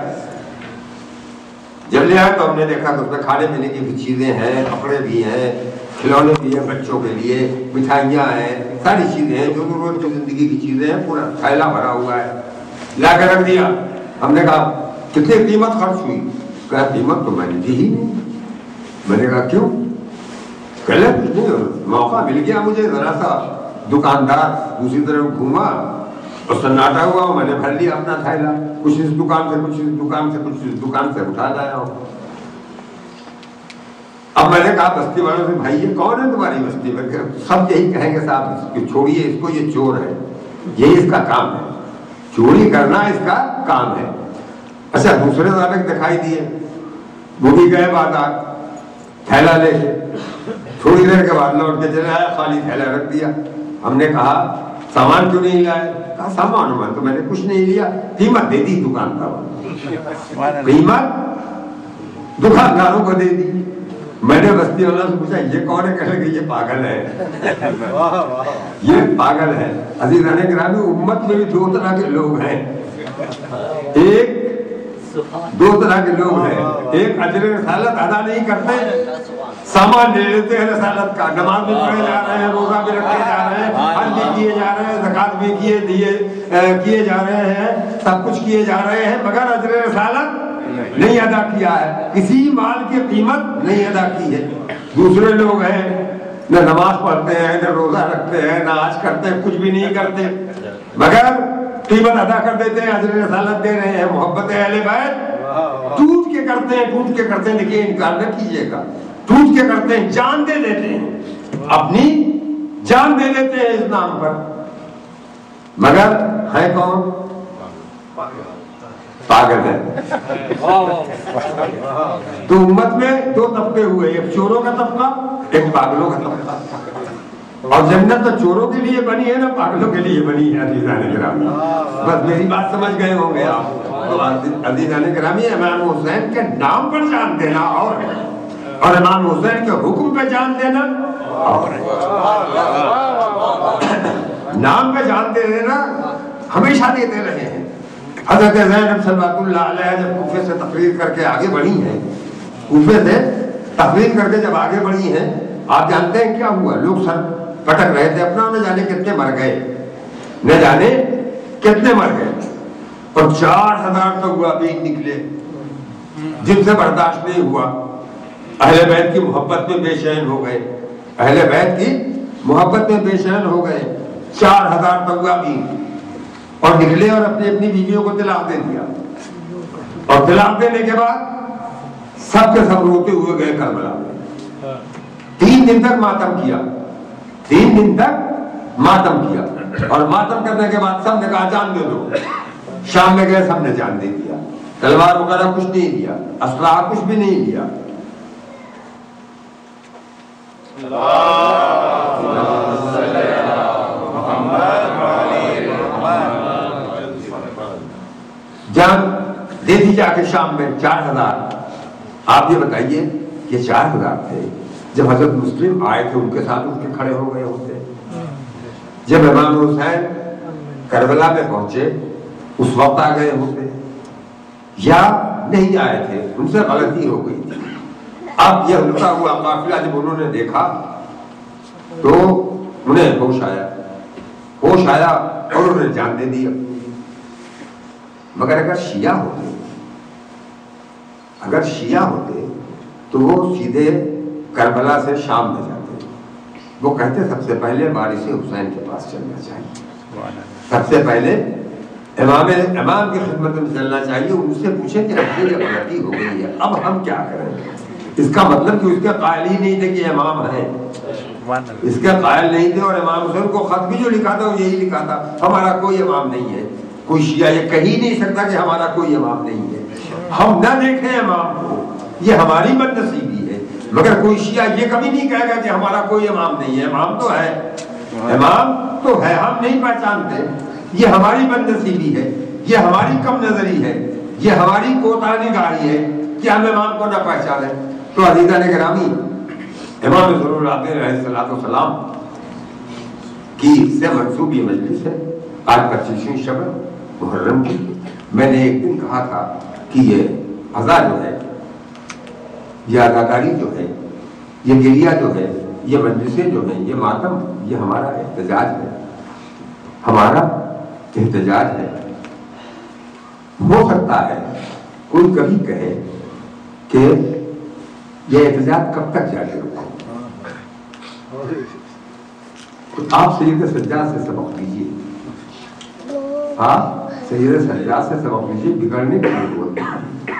جب لے آئے تو ہم نے دیکھا کہ اس میں کھانے پینے کی بھی چیزیں ہیں، کپڑے بھی ہیں، کھلونے بھی ہیں بچوں کے لیے، مٹھائیاں ہیں، ساری چیزیں ہیں جو ضرورت کی زندگی کی چیزیں ہیں. پورا تھیلا بھرا ہوا ہے، لا کے رکھ دیا. ہم نے کہا کتنی قیمت خرچ ہوئی؟ کہا قیمت تو میں نے دی ہی نہیں. میں نے کہا کیوں؟ کہہ کچھ نہیں، موقع مل گیا مجھے. ذرا سا دکاندار دوسری طرف گھوما اور سناٹا ہوا، میں نے بھر لیا اپنا تھیلا. کچھ اس دکان سے، کچھ اس دکان سے، کچھ اس دکان سے اٹھا لایا ہوں. اب میں نے کہا بستی والوں سے بھائی یہ کون ہے تمہاری بستی میں؟ سب یہی کہیں گے صاحب چھوڑیے اس کو، یہ چور ہے، یہی اس کا کام ہے، چوری کرنا اس کا کام ہے. اچھا دوسرے ذالک دکھائی دیے، وہ بھی گئے بازار تھیلا لے کے. تھوڑی دیر کے بعد لوٹ کے چلے آیا، خالی تھیلا رکھ دیا. ہم نے کہا سامان کیوں نہیں لائے؟ کہا سامان تو میں نے کچھ نہیں لیا، قیمت دے دی دکاندار، قیمت دکانداروں کو دے دی. میں نے بستی والا سے پوچھا یہ کون ہے؟ کہنے کہ یہ پاگل ہے، یہ پاگل ہے. عزیزان گرامی، امت میں بھی دو طرح کے لوگ ہیں. دو طرح کے لوگ ہیں. ایک اجر رسالت ادا نہیں کرتے، سامان لے لیتے ہیں رسالت کا، نماز بھی پڑھے جا رہے ہیں، روزہ بھی رکھے جا رہے ہیں، حج بھی کیے جا رہے ہیں، زکات بھی کیے جا رہے ہیں، سب کچھ کیے جا رہے ہیں، مگر اجر رسالت نہیں ادا کیا ہے، کسی مال کی قیمت نہیں ادا کی ہے. دوسرے لوگ ہیں نہ نماز پڑھتے ہیں، نہ روزہ رکھتے ہیں، نہ حج کرتے ہیں، کچھ بھی نہیں کرتے، مگر قیمت ادا کر دیتے ہیں، اجر رسالت دے رہے ہیں. محبت اہل بیت ٹوٹ کے کرتے ہیں، ٹوٹ کے کرتے ہیں. لیکن انکار نہ کیجیے گا، ٹوٹ کے کرتے ہیں، جان دے دیتے ہیں، اپنی جان دے دیتے ہیں اس نام پر. مگر ہے کون؟ پاگل ہے. تو امت میں دو طبقے ہوئے, ایک چوروں کا طبقہ, ایک پاگلوں کا طبقہ. اور جنت تو چوروں کے لیے بنی ہے نا پاگلوں کے لیے بنی ہے. عزیزان گرامی, بس میری بات سمجھ گئے ہوں گے آپ. عزیزان گرامی, امام حسین کے نام پر جان دینا اور امام حسین کے حکم پہ جان دینا اور نام پہ جان دے دینا ہمیشہ دیتے رہے ہیں. حضرت زینب صلوات اللہ علیہ جب کوفے سے تقریر کر کے آگے بڑھی ہیں, کوفے سے تقریر کر کے جب آگے بڑھی ہیں, آپ جانتے ہیں کیا ہوا؟ لوگ سر پٹک رہے تھے اپنا, نہ جانے کتنے مر گئے, نہ جانے کتنے مر گئے, اور 4000 تک ہوا بھی نکلے جن سے برداشت نہیں ہوا. اہل بیت کی محبت میں بے چین ہو گئے, اہل بیت کی محبت میں بے چین ہو گئے. 4000 تک ہوا بھی اور نکلے اور اپنی اپنی بیویوں کو طلاق دے دیا. اور طلاق دینے کے بعد سب کے سب روتے ہوئے گئے کربلا میں. 3 دن تک ماتم کیا, 3 دن تک ماتم کیا, اور ماتم کرنے کے بعد سب نے کہا جان دے دو. شام میں گئے, سب نے جان دے دیا. تلوار وغیرہ کچھ نہیں دیا, اسلحہ کچھ بھی نہیں دیا. جان دے دی جا کے شام میں 4000. آپ یہ بتائیے یہ 4000 تھے, جب حضرت مسلم آئے تھے ان کے ساتھ ان کے کھڑے ہو گئے ہوتے. جب امام حسین کربلا میں پہنچے اس وقت آ گئے ہوتے, یا نہیں آئے تھے, ان سے غلطی ہو گئی تھی. اب یہ لٹا ہوا قافلہ جب انہوں نے دیکھا تو انہیں ہوش آیا اور انہوں نے جان دے دیا. مگر اگر شیعہ ہوتے تو وہ سیدھے کربلا سے شام میں جاتے. وہ کہتے سب سے پہلے وارث حسین کے پاس چلنا چاہیے, سب سے پہلے امام کی خدمت میں چلنا چاہیے. ان سے پوچھیں کہ ہم سے یہ غلطی ہو گئی ہے, اب ہم کیا کریں. اس کا مطلب کہ اس کے قائل ہی نہیں تھے کہ امام ہیں, اس کے قائل نہیں تھے. اور امام حسین کو خط بھی جو لکھا تھا وہ یہی لکھا تھا, ہمارا کوئی امام نہیں ہے. کوئی شیعہ یہ کہہ ہی نہیں سکتا کہ ہمارا کوئی امام نہیں ہے. ہم نہ دیکھیں امام کو, یہ ہماری بد نصیبی ہے. مگر کوئی شیعہ یہ کبھی نہیں کہے گا کہ ہمارا کوئی امام نہیں ہے. امام تو ہے, ہم نہیں پہچانتے. یہ ہماری بد نصیبی ہے, یہ ہماری کم نظری ہے, یہ ہماری کوتاہی نگاہی ہے کہ ہم امام کو نہ پہچانیں. تو عزیزان گرامی, امام ضرور آتے علیہ السلام کی سے منسوب یہ مجلس ہے. آج 25ویں شب محرم کی. میں نے ایک دن کہا تھا کہ یہ عزا جو ہے, یہ عزاداری جو ہے, یہ گریہ جو ہے, یہ مجلسیں جو ہیں, یہ ماتم, یہ ہمارا احتجاج ہے, ہمارا احتجاج ہے. ہو سکتا ہے کوئی کبھی کہے کہ یہ احتجاج کب تک جاری رہے. تو آپ سید سجاد سے سبق لیجیے, آپ سید سجاد سے سبق لیجیے, بگڑنے کی ضرورت نہیں.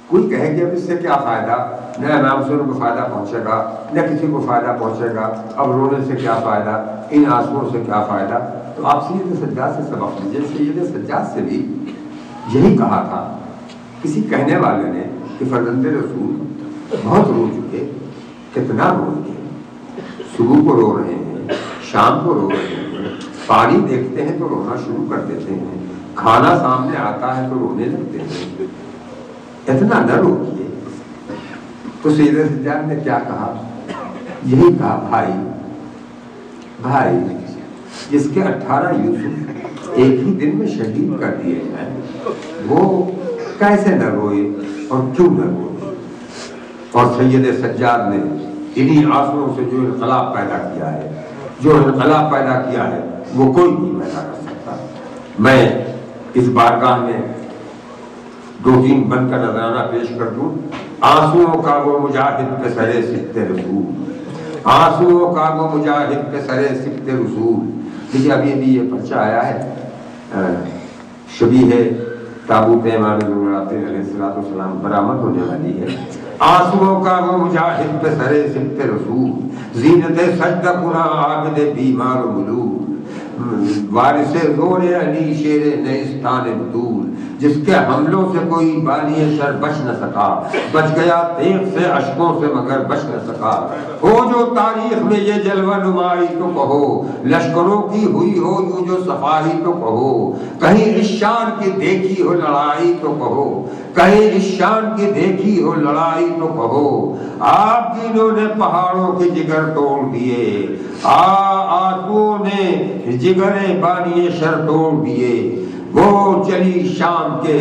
کوئی کہے کہ اب اس سے کیا فائدہ, نہ امام حسین کو فائدہ پہنچے گا, نہ کسی کو فائدہ پہنچے گا, اب رونے سے کیا فائدہ, ان آنسوؤں سے کیا فائدہ. تو آپ سید سجاد سے سبق لیجیے. سید سجاد سے بھی یہی کہا تھا کسی کہنے والے نے کہ فرزند رسول بہت رو چکے, کتنا رو گے, صبح کو رو رہے ہیں, شام کو رو رہے ہیں, پانی دیکھتے ہیں تو رونا شروع کر دیتے ہیں, کھانا سامنے آتا ہے تو رونے لگتے ہیں, اتنا نہ روکیے. تو سید سجاد نے کیا کہا, یہی کہا بھائی جس کے 18 یوسف ایک ہی دن میں شہید کر دیے ہیں, وہ کیسے نہ روئے اور کیوں نہ روئے. اور سید سجاد نے انہی آنسوؤں سے جو انقلاب پیدا کیا ہے وہ کوئی نہیں پیدا کر سکتا. میں اس بارگاہ میں 2-3 بند کا نذرانہ پیش کر دوں. آنسوؤں کا وہ مجاہد پہ سرے سبت رسول, آنسوؤں کا وہ مجاہد پہ سرے سبت رسول. دیکھیے ابھی یہ پرچہ آیا ہے, شبیہ تابوت امام ضرورات علیہ السلام برآمد ہونے والی ہے. آنسوؤں کا وہ مجاہد پہ سرے سبت رسول, زینت سجدہ کناں عابد بیمار و ملول, وارث زور علی شیر نیستان بطول، جس کے حملوں سے کوئی بانی شر بچ نہ سکا، بچ گیا تیغ سے اشکوں سے مگر بچ نہ سکا۔ ہو جو تاریخ میں یہ جلوہ نمائی تو کہو، لشکروں کی ہوئی ہو یوں جو صفائی تو کہو، کہیں اس شان کی دیکھی ہو لڑائی تو کہو، کہیں اس شان کی دیکھی ہو لڑائی تو کہو۔ آپ جنہوں نے پہاڑوں کے جگر توڑ دیے، آنسوؤں نے جگر بانی شر توڑ دیے، وہ چلی شام کے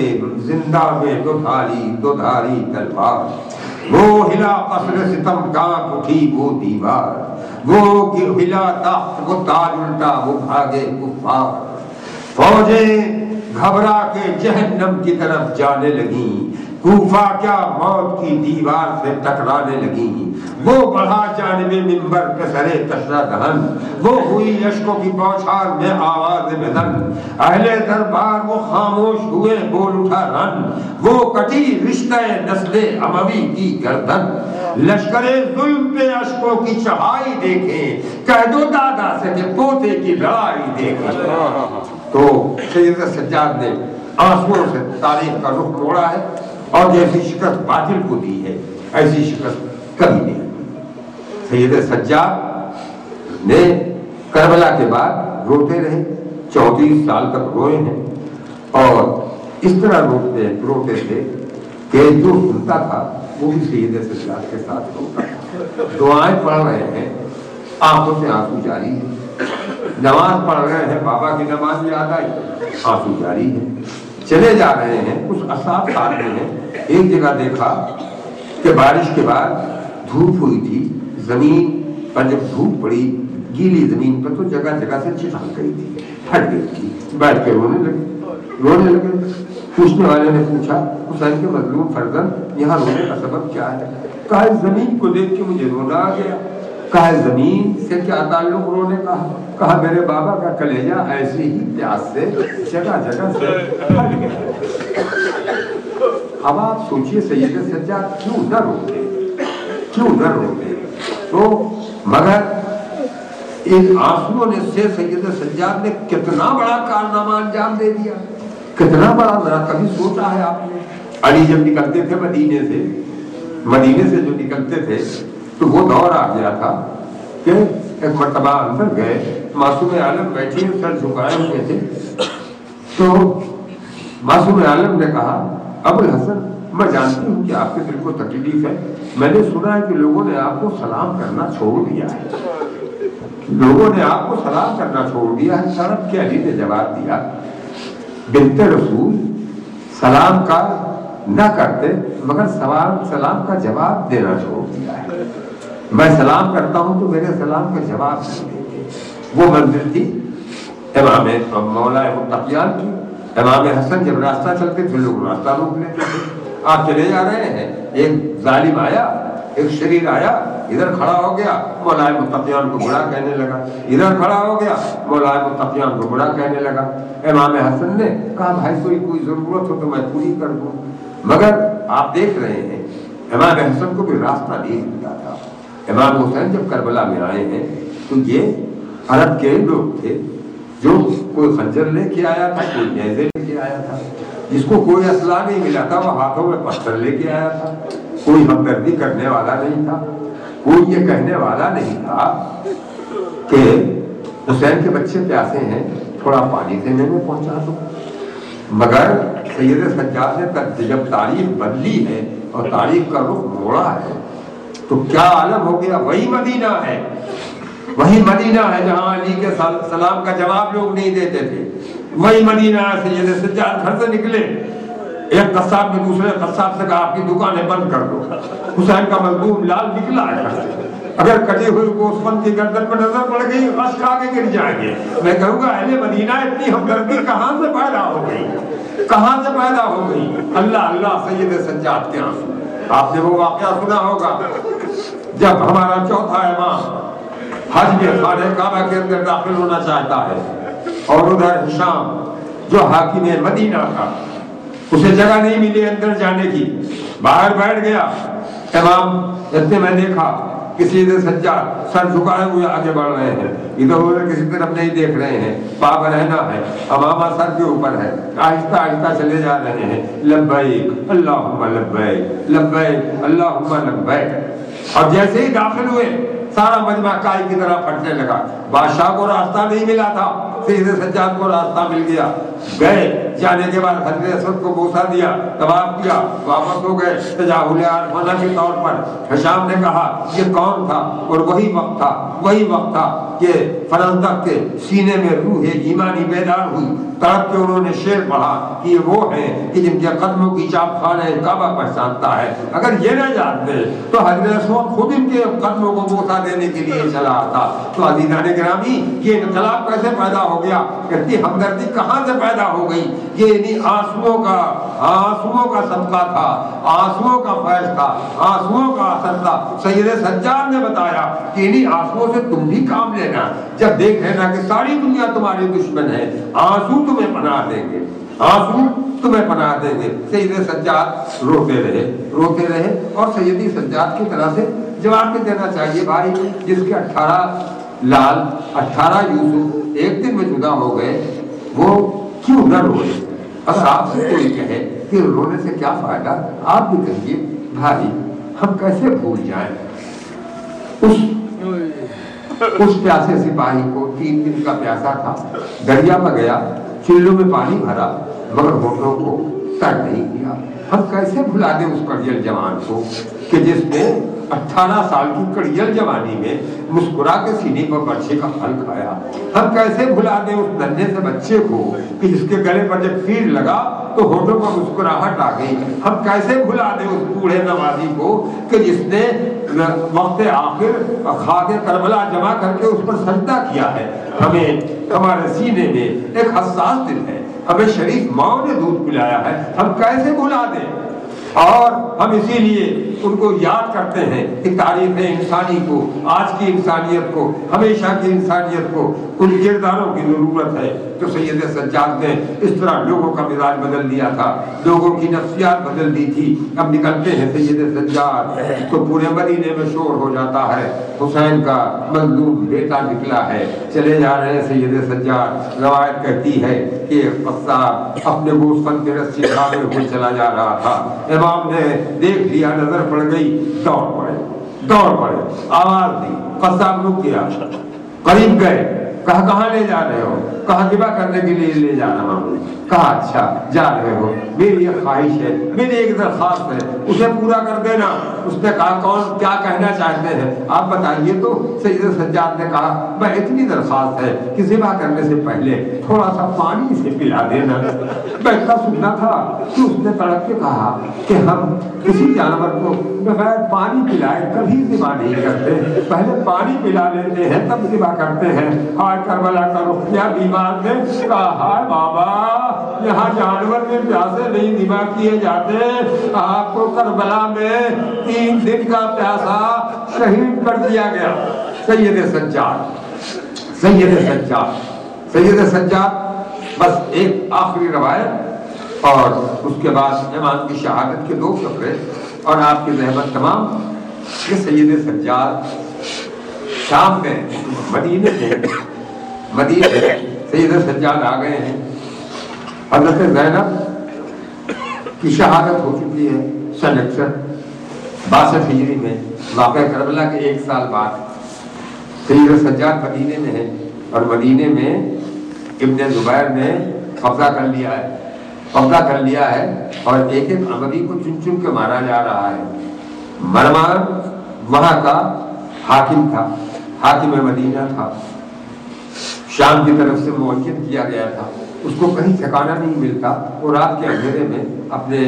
زندہ میں دودھاری تلوار، وہ ہلا قصر ستم کانپ اٹھی وہ دیوار، وہ ہلا تخت وہ تاج الٹا وہ بھاگے کفار، فوجیں گھبرا کے جہنم کی طرف جانے لگیں، کوفہ کیا موت کی دیوار سے ٹکرانے لگیں، وہ بڑھا جانب منبر پہ سرے تشرہ دہن، وہ ہوئی اشکوں کی بوچھار میں آواز بدن، اہل دربار وہ خاموش ہوئے بول اٹھا رن، وہ کٹی رشتہ نسل اموی کی گردن، لشکر ظلم پہ اشکوں کی چڑھائی دیکھیں، کہہ دو دادا سے کہ پوتے کی لڑائی دیکھیں۔ تو سید سجاد نے آنسوؤں سے تاریخ کا رخ موڑا ہے، اور جیسی شکست باطل کو دی ہے ایسی شکست کبھی نہیں دی۔ سید سجاد نے کربلا کے بعد روتے رہے، 34 سال تک روئے ہیں، اور اس طرح روتے تھے کہ جو سنتا تھا وہ بھی سید سجاد کے ساتھ روتا تھا۔ دعائیں پڑھ رہے ہیں، آنکھوں سے آنسو جاری ہے، نماز پڑھ رہے ہیں، بابا کی نماز یاد آئی، آنسو جاری ہے، چلے جا رہے ہیں، کچھ اصحاب ساتھ میں ہیں۔ ایک جگہ دیکھا کہ بارش کے بعد دھوپ ہوئی تھی، زمین پر جب دھوپ پڑی گیلی زمین پر تو جگہ جگہ سے چھٹک گئی تھی، پھٹ گئی تھی، بیٹھ کے رونے لگے۔ پوچھنے والے نے پوچھا حسین کے مظلوم فرزند یہاں رونے کا سبب کیا ہے؟ کہا اس زمین کو دیکھ کے مجھے رونا آ گیا۔ کہا زمین سے کیا تعلق رونے کا؟ کہا میرے بابا کا کلیجہ ایسی ہی پیاس سے جگہ جگہ سے پھٹ گیا۔ اب آپ سوچئے سید سجاد کیوں نہ روتے؟ تو مگر ان آنسوؤں نے سے سید سجاد نے کتنا بڑا کارنامہ انجام دے دیا، کتنا بڑا، ذرا کبھی سوچا ہے آپ نے؟ علی جب نکلتے تھے مدینے سے جو نکلتے تھے تو وہ دور آ گیا تھا کہ ایک مرتبہ اندر گئے، معصوم عالم بیٹھے سر جھکائے ہوئے تھے، تو معصوم عالم نے کہا ابو الحسن میں جانتی ہوں کہ آپ کے دل کو تکلیف ہے، میں نے سنا ہے کہ لوگوں نے آپ کو سلام کرنا چھوڑ دیا ہے، طرف کے علی نے جواب دیا بنت رسول سلام کا نہ کرتے مگر سلام کا جواب دینا چھوڑ دیا ہے، میں سلام کرتا ہوں تو میرے سلام کا جواب نہیں دیتے۔ وہ منزل تھی امام مولا متقیان کی۔ امام حسن جب راستہ چلتے تھے لوگ راستہ روک لیتے تھے، آپ چلے جا رہے ہیں، ایک ظالم آیا، ایک شریر آیا، ادھر کھڑا ہو گیا، مولا متقیان کو برا کہنے لگا، ادھر کھڑا ہو گیا، مولا متقیان کو برا کہنے لگا۔ امام حسن نے کہا بھائی کوئی ضرورت ہو تو میں پوری کر دوں، مگر آپ دیکھ رہے ہیں امام حسن کو بھی راستہ نہیں ملتا تھا۔ امام حسین جب کربلا میں آئے ہیں تو یہ عرب کے لوگ تھے جو کوئی خنجر لے کے آیا تھا، کوئی نیزے لے کے آیا تھا، جس کو کوئی اسلحہ نہیں ملا تھا وہ ہاتھوں میں پتھر لے کے آیا تھا، کوئی ہمدردی کرنے والا نہیں تھا، کوئی یہ کہنے والا نہیں تھا کہ حسین کے بچے پیاسے ہیں تھوڑا پانی سے میں پہنچا دو۔ مگر سید سجاد نے جب تاریخ بدلی ہے اور تاریخ کا رخ موڑا ہے تو کیا عالم ہو گیا، وہی مدینہ ہے جہاں علی کے سلام کا جواب لوگ نہیں دیتے تھے، وہی مدینہ ہے۔ سید سجاد گھر سے نکلے، ایک قصاب نے دوسرے قصاب سے کہا آپ کی دکانیں بند کر دو، حسین کا مظلوم لال نکلا ہے گھر سے، اگر کٹے ہوئے گوسفند کی گردن پر نظر پڑ گئی غش کھا کے گر جائیں گے۔ میں کہوں گا اہل مدینہ اتنی ہمدردی کہاں سے پیدا ہو گئی؟ اللہ سید سجاد کے آنسو۔ آپ نے وہ واقعہ سنا ہوگا جب ہمارا چوتھا امام حج میں خانہ کعبہ کے اندر داخل ہونا چاہتا ہے اور ادھر ہشام جو حاکم مدینہ تھا اسے جگہ نہیں ملی اندر جانے کی، باہر بیٹھ گیا۔ امام اتنے میں دیکھا کہ سیدھے سجاد سر جھکائے ہوئے آگے بڑھ رہے ہیں، ادھر ادھر کسی طرف نہیں دیکھ رہے ہیں، پاپ رہنا ہے، امامہ سر کے اوپر ہے، آہستہ آہستہ چلے جا رہے ہیں، لبیک اللہم لبیک لبیک اللہم لبیک۔ اور جیسے ہی داخل ہوئے سارا مجمع کائی کی طرح پھٹنے لگا۔ بادشاہ کو راستہ نہیں ملا تھا، سیدھے سجاد کو راستہ مل گیا۔ گئے، جانے کے بعد حضرت اسود کو بوسہ دیا، طواف کیا، واپس ہو گئے تجاہل عارفانہ کے طور پر۔ حشام نے کہا یہ کون تھا؟ اور وہی وقت تھا کہ فرزدق کے سینے میں روح ایمانی بیدار ہوئی، تڑپ کے انہوں نے شعر پڑھا کہ یہ وہ ہیں کہ جن کے قدموں کی چاپ خانہ کعبہ پہچانتا ہے۔ اگر یہ نہ جانتے تو حضرت اسود خود ان کے قدموں کو بوسہ دینے کے لیے چلا آتا۔ تو عزیزان گرامی، یہ انقلاب کیسے پیدا ہو گیا؟ اتنی ہمدردی کہاں سے پیدا ہو گئی؟ یہ انہیں آنسوؤں کا صدقہ تھا، آنسوؤں کا فیض تھا، آنسوؤں کا اثر تھا۔ سید سجاد نے بتایا کہ انہیں آنسوؤں سے تم بھی کام لینا، جب دیکھ لینا کہ ساری دنیا تمہاری دشمن ہے، آنسو تمہیں پناہ دیں گے، آنسو تمہیں پناہ دیں گے۔ سید سجاد روتے رہے اور سیدی سجاد کی طرح سے جواب بھی دینا چاہیے بھائی، جس کے 18 لال 18 یوسف ایک دن میں جدا ہو گئے، وہ کیوں نہ روئے؟ اگر آپ سے کوئی کہے کہ رونے سے کیا فائدہ، آپ بھی کہیے بھائی ہم کیسے بھول جائیں اس پیاسے سپاہی کو، 3 دن کا پیاسا تھا، دریا میں گیا، چلوں میں پانی بھرا مگر ہونٹوں کو تر نہیں کیا۔ ہم کیسے بھلا دیں اس کڑیل جوان کو کہ جس نے 18 سال کی کڑیل جوانی میں مسکرا کے سینے پر برچے کا پھل کھایا؟ ہم کیسے بھلا دیں اس ننھے سے بچے کو کہ جس کے گلے پر جب تیر لگا تو ہونٹوں پر مسکراہٹ آ گئی؟ ہم کیسے بھلا دیں اس بوڑھے نوازی کو کہ جس نے وقت آخر خاک کربلا جمع کر کے اس پر سجدہ کیا ہے؟ ہمیں ہمارے سینے میں ایک حساس دل ہے، ہمیں شریف ماں نے دودھ پلایا ہے، ہم کیسے بھلا دیں؟ اور ہم اسی لیے ان کو یاد کرتے ہیں کہ تاریخ انسانی کو، آج کی انسانیت کو، ہمیشہ کی انسانیت کو ان کرداروں کی ضرورت ہے۔ تو سید سجاد نے اس طرح لوگوں کا مزاج بدل دیا تھا، لوگوں کی نفسیات بدل دی تھی۔ اب نکلتے ہیں سید سجاد تو پورے مدینے میں شور ہو جاتا ہے، حسین کا مظلوم بیٹا نکلا ہے، چلے جا رہے ہیں سید سجاد۔ روایت کہتی ہے کہ قصاب اپنے گوسفند کے رسی کھاتے ہوئے چلا جا رہا تھا، امام نے دیکھ لیا، نظر پڑ گئی، دوڑ پڑے، آواز دی، قصاب رک گیا، قریب گئے، کہا کہاں لے جا رہے ہو؟ کہا ذبح کرنے کے لیے لے جا رہا ہوں۔ کہا اچھا جا رہے ہو، میری ایک خواہش ہے، میری ایک درخواست ہے، اسے پورا کر دینا۔ اس نے کہا کون کیا کہنا چاہتے ہیں آپ بتائیے؟ تو سید سجاد نے کہا میں اتنی درخواست ہے کہ ذبح کرنے سے پہلے تھوڑا سا پانی سے پلا دینا۔ بیٹھا سننا تھا کہ اس نے تڑپ کے کہا کہ ہم کسی جانور کو بغیر پانی پلائے کبھی ذبح نہیں کرتے، پہلے پانی پلا لیتے ہیں تب ذبح کرتے ہیں۔ ہائے کربلا کا رخیہ بیمار نے کہا ہائے بابا، یہاں جانور میں پیاسے نہیں ذبح کیے جاتے، آپ کو کربلا میں 3 دن کا پیاسا شہید کر دیا گیا۔ سید سجاد بس ایک آخری روایت اور اس کے بعد امام کی شہادت کے 2 فقرے اور آپ کی زحمت تمام۔ کہ سید سجاد شام میں مدینے سید سجاد آ گئے ہیں، حضرت زینب کی شہادت ہو چکی ہے سن 62 ہجری میں، واقعہ کربلا کے 1 سال بعد سید سجاد مدینے میں ہے، اور مدینے میں ابن زبیر نے قبضہ کر لیا ہے اور ایک عمری کو چن چن کے مارا جا رہا ہے۔ مرمان وہاں کا حاکم تھا، حاکم مدینہ تھا، شام کی طرف سے معین کیا گیا تھا، اس کو کہیں ٹھکانا نہیں ملتا، وہ رات کے اندھیرے میں اپنے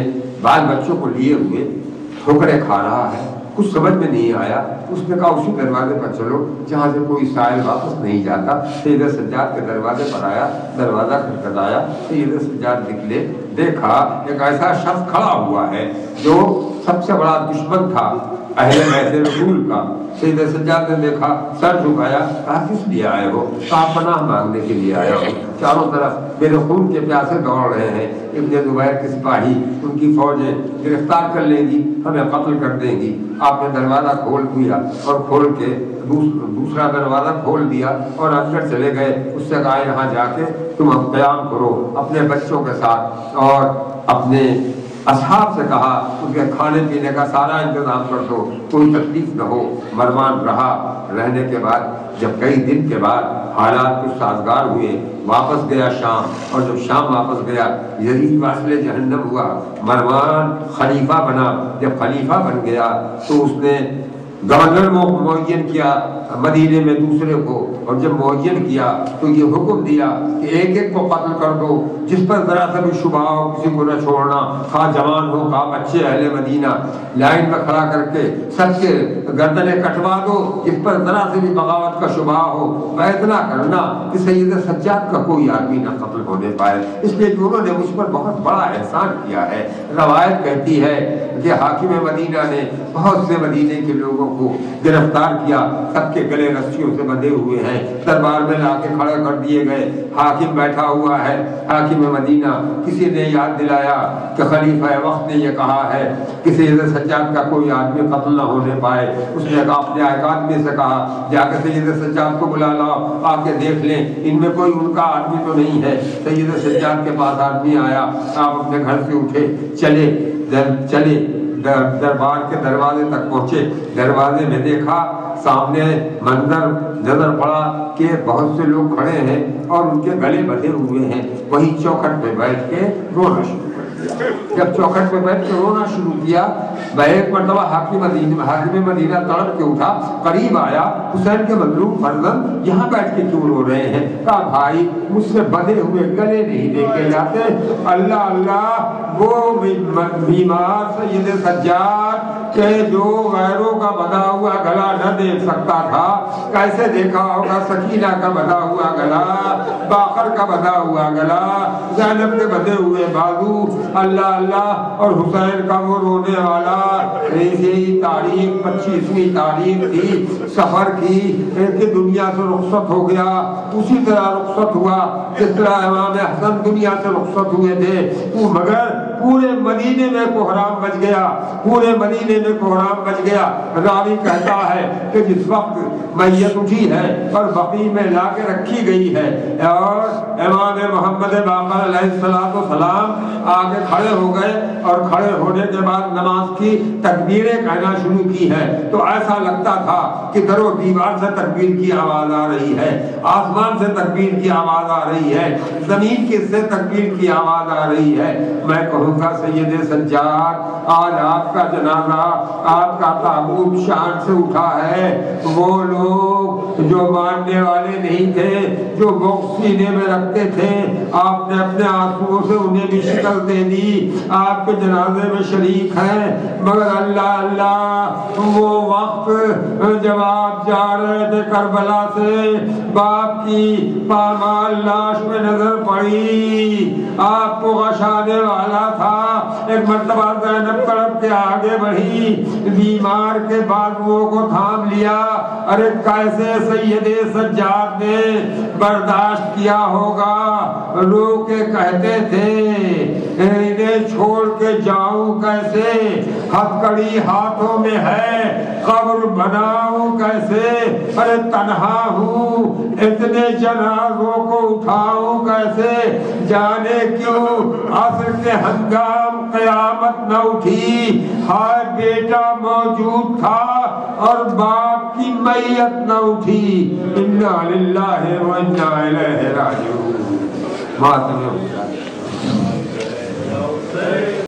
بال بچوں کو لیے ہوئے ٹھوکریں کھا رہا ہے، کچھ سمجھ میں نہیں آیا۔ اس نے کہا اسی دروازے پر چلو جہاں سے کوئی سائل واپس نہیں جاتا۔ سید سجاد کے دروازے پر آیا، دروازہ کھٹکھٹایا، سید سجاد نکلے، دیکھا ایک ایسا شخص کھڑا ہوا ہے جو سب سے بڑا دشمن تھا اہل بیت رسول کا۔ سید سجاد نے دیکھا، سر جھکایا، کہا کس لیے آئے ہو؟ کہا پناہ مانگنے کے لیے آیا ہوں، چاروں طرف میرے خون کے پیاسے دوڑ رہے ہیں، ابن زبیر کے سپاہی، ان کی فوجیں گرفتار کر لیں گی، ہمیں قتل کر دیں گی۔ آپ نے دروازہ کھول دیا اور کھول کے دوسرا دروازہ کھول دیا اور اندر چلے گئے۔ اس سے کہا یہاں جا کے تم اب قیام کرو اپنے بچوں کے ساتھ، اور اپنے اصحاب سے کہا ان کے کھانے پینے کا سارا انتظام کر دو، کوئی تکلیف نہ ہو۔ مروان رہا، رہنے کے بعد جب کئی دن کے بعد حالات کچھ سازگار ہوئے، واپس گیا شام، اور جب شام واپس گیا یزید واصل جہنم ہوا۔ مروان خلیفہ بنا، جب خلیفہ بن گیا تو اس نے گورنر معین کیا مدینے میں دوسرے کو، اور جب معین کیا تو یہ حکم دیا کہ ایک ایک کو قتل کر دو، جس پر ذرا سا بھی شبہ ہو کسی کو نہ چھوڑنا، خواہ جوان ہو خواہ بچے اہل مدینہ، لائن میں کھڑا کر کے سب کے گردنیں کٹوا دو جس پر ذرا سے بھی بغاوت کا شبہ ہو، اتنا کرنا کہ سید سجاد کا کوئی آدمی نہ قتل ہونے پائے، اس لیے کہ انہوں نے مجھ پر بہت بڑا احسان کیا ہے۔ روایت کہتی ہے کہ حاکم مدینہ نے بہت سے مدینے کے لوگوں کو گرفتار کیا، سب کے گلے رسیوں سے بندھے ہوئے ہیں، دربار میں لا کے کھڑے کر دیے گئے، حاکم بیٹھا ہوا ہے۔ حاکم مدینہ کسی نے یاد دلایا کہ خلیفہ وقت نے یہ کہا ہے کہ سید سجاد کا کوئی آدمی قتل نہ ہونے پائے۔ اس نے اپنے ایک آدمی سے کہا جا کے سید سجاد کو بلا لاؤ، آ کے دیکھ لیں ان میں کوئی ان کا آدمی تو نہیں ہے۔ سید سجاد کے پاس آدمی آیا، آپ اپنے گھر سے اٹھے، چلے دربار کے دروازے تک پہنچے۔ دروازے میں دیکھا سامنے منظر نظر پڑا کہ بہت سے لوگ کھڑے ہیں اور ان کے گلے بندھے ہوئے ہیں۔ وہی چوکھٹ پہ بیٹھ کے رونا شروع کر دیا۔ جب چوکھٹ پہ بیٹھ کے رونا شروع کیا، ایک مرتبہ حاکم مدینہ تڑپ کے اٹھا، قریب آیا، حسین کے مظلوم فرزند یہاں بیٹھ کے کیوں رو رہے ہیں؟ کہا بھائی مجھ سے بندھے ہوئے گلے نہیں دیکھے جاتے۔ اللہ اللہ، وہ بیمار سید سجاد کہ جو غیروں کا بندھا ہوا گلا نہ دیکھ سکتا تھا، کیسے دیکھا ہوگا سکینہ کا بندھا ہوا گلا، باقر کا بندھا ہوا گلا، زینب کے بندھے ہوئے بازو، اللہ اللہ، اور حسین کا وہ رونے والا۔ ایسی تاریخ 25ویں تاریخ تھی سفر کی کہ دنیا سے رخصت ہو گیا، اسی طرح رخصت ہوا جس طرح امام حسن دنیا سے رخصت ہوئے تھے، مگر پورے مدینے میں کوہرام مچ گیا، پورے مدینے میں کوہرام مچ گیا۔ راوی کہتا ہے کہ جس وقت میت اٹھی ہے اور بقیع میں لا کے رکھی گئی ہے اور امام محمد باقر علیہ السلام آگے کھڑے ہو گئے اور کھڑے ہونے کے بعد نماز کی تکبیریں کہنا شروع کی ہے، تو ایسا لگتا تھا کہ در و دیوار سے تکبیر کی آواز آ رہی ہے، آسمان سے تکبیر کی آواز آ رہی ہے، زمین کی سے تکبیر کی آواز آ رہی ہے۔ میں کہوں گا سید سجاد، آج آپ کا جنازہ، آپ کا تابوت شان سے اٹھا ہے۔ وہ لوگ جو ماننے والے نہیں تھے، جو بغض سینے میں رکھتے تھے، آپ نے اپنے آنسوؤں سے انہیں بھی شکل دے دی، آپ کے جنازے میں شریک ہیں، مگر اللہ اللہ، وہ وقت جب آپ جا رہے تھے کربلا سے، باپ کی پامال لاش میں نظر پڑی، آپ کو غشانے والا تھا۔ ایک مرتبہ زینب تڑپ کے آگے بڑھی، بیمار کے بازوؤں کو تھام لیا۔ ارے کیسے سید سجاد نے برداشت کیا ہوگا، رو کے کہتے تھے انہیں چھوڑ کے جاؤں کیسے، ہتھکڑی ہاتھوں میں ہے، قبر بناؤں کیسے، ارے تنہا ہوں، اتنے جنازوں کو اٹھاؤں کیسے، جانے کیوں عصر کے ہنگام قیامت نہ اٹھی، ہائے بیٹا موجود تھا اور باپ کی میت نہ اٹھی، انا للہ و انا الیہ راجعون۔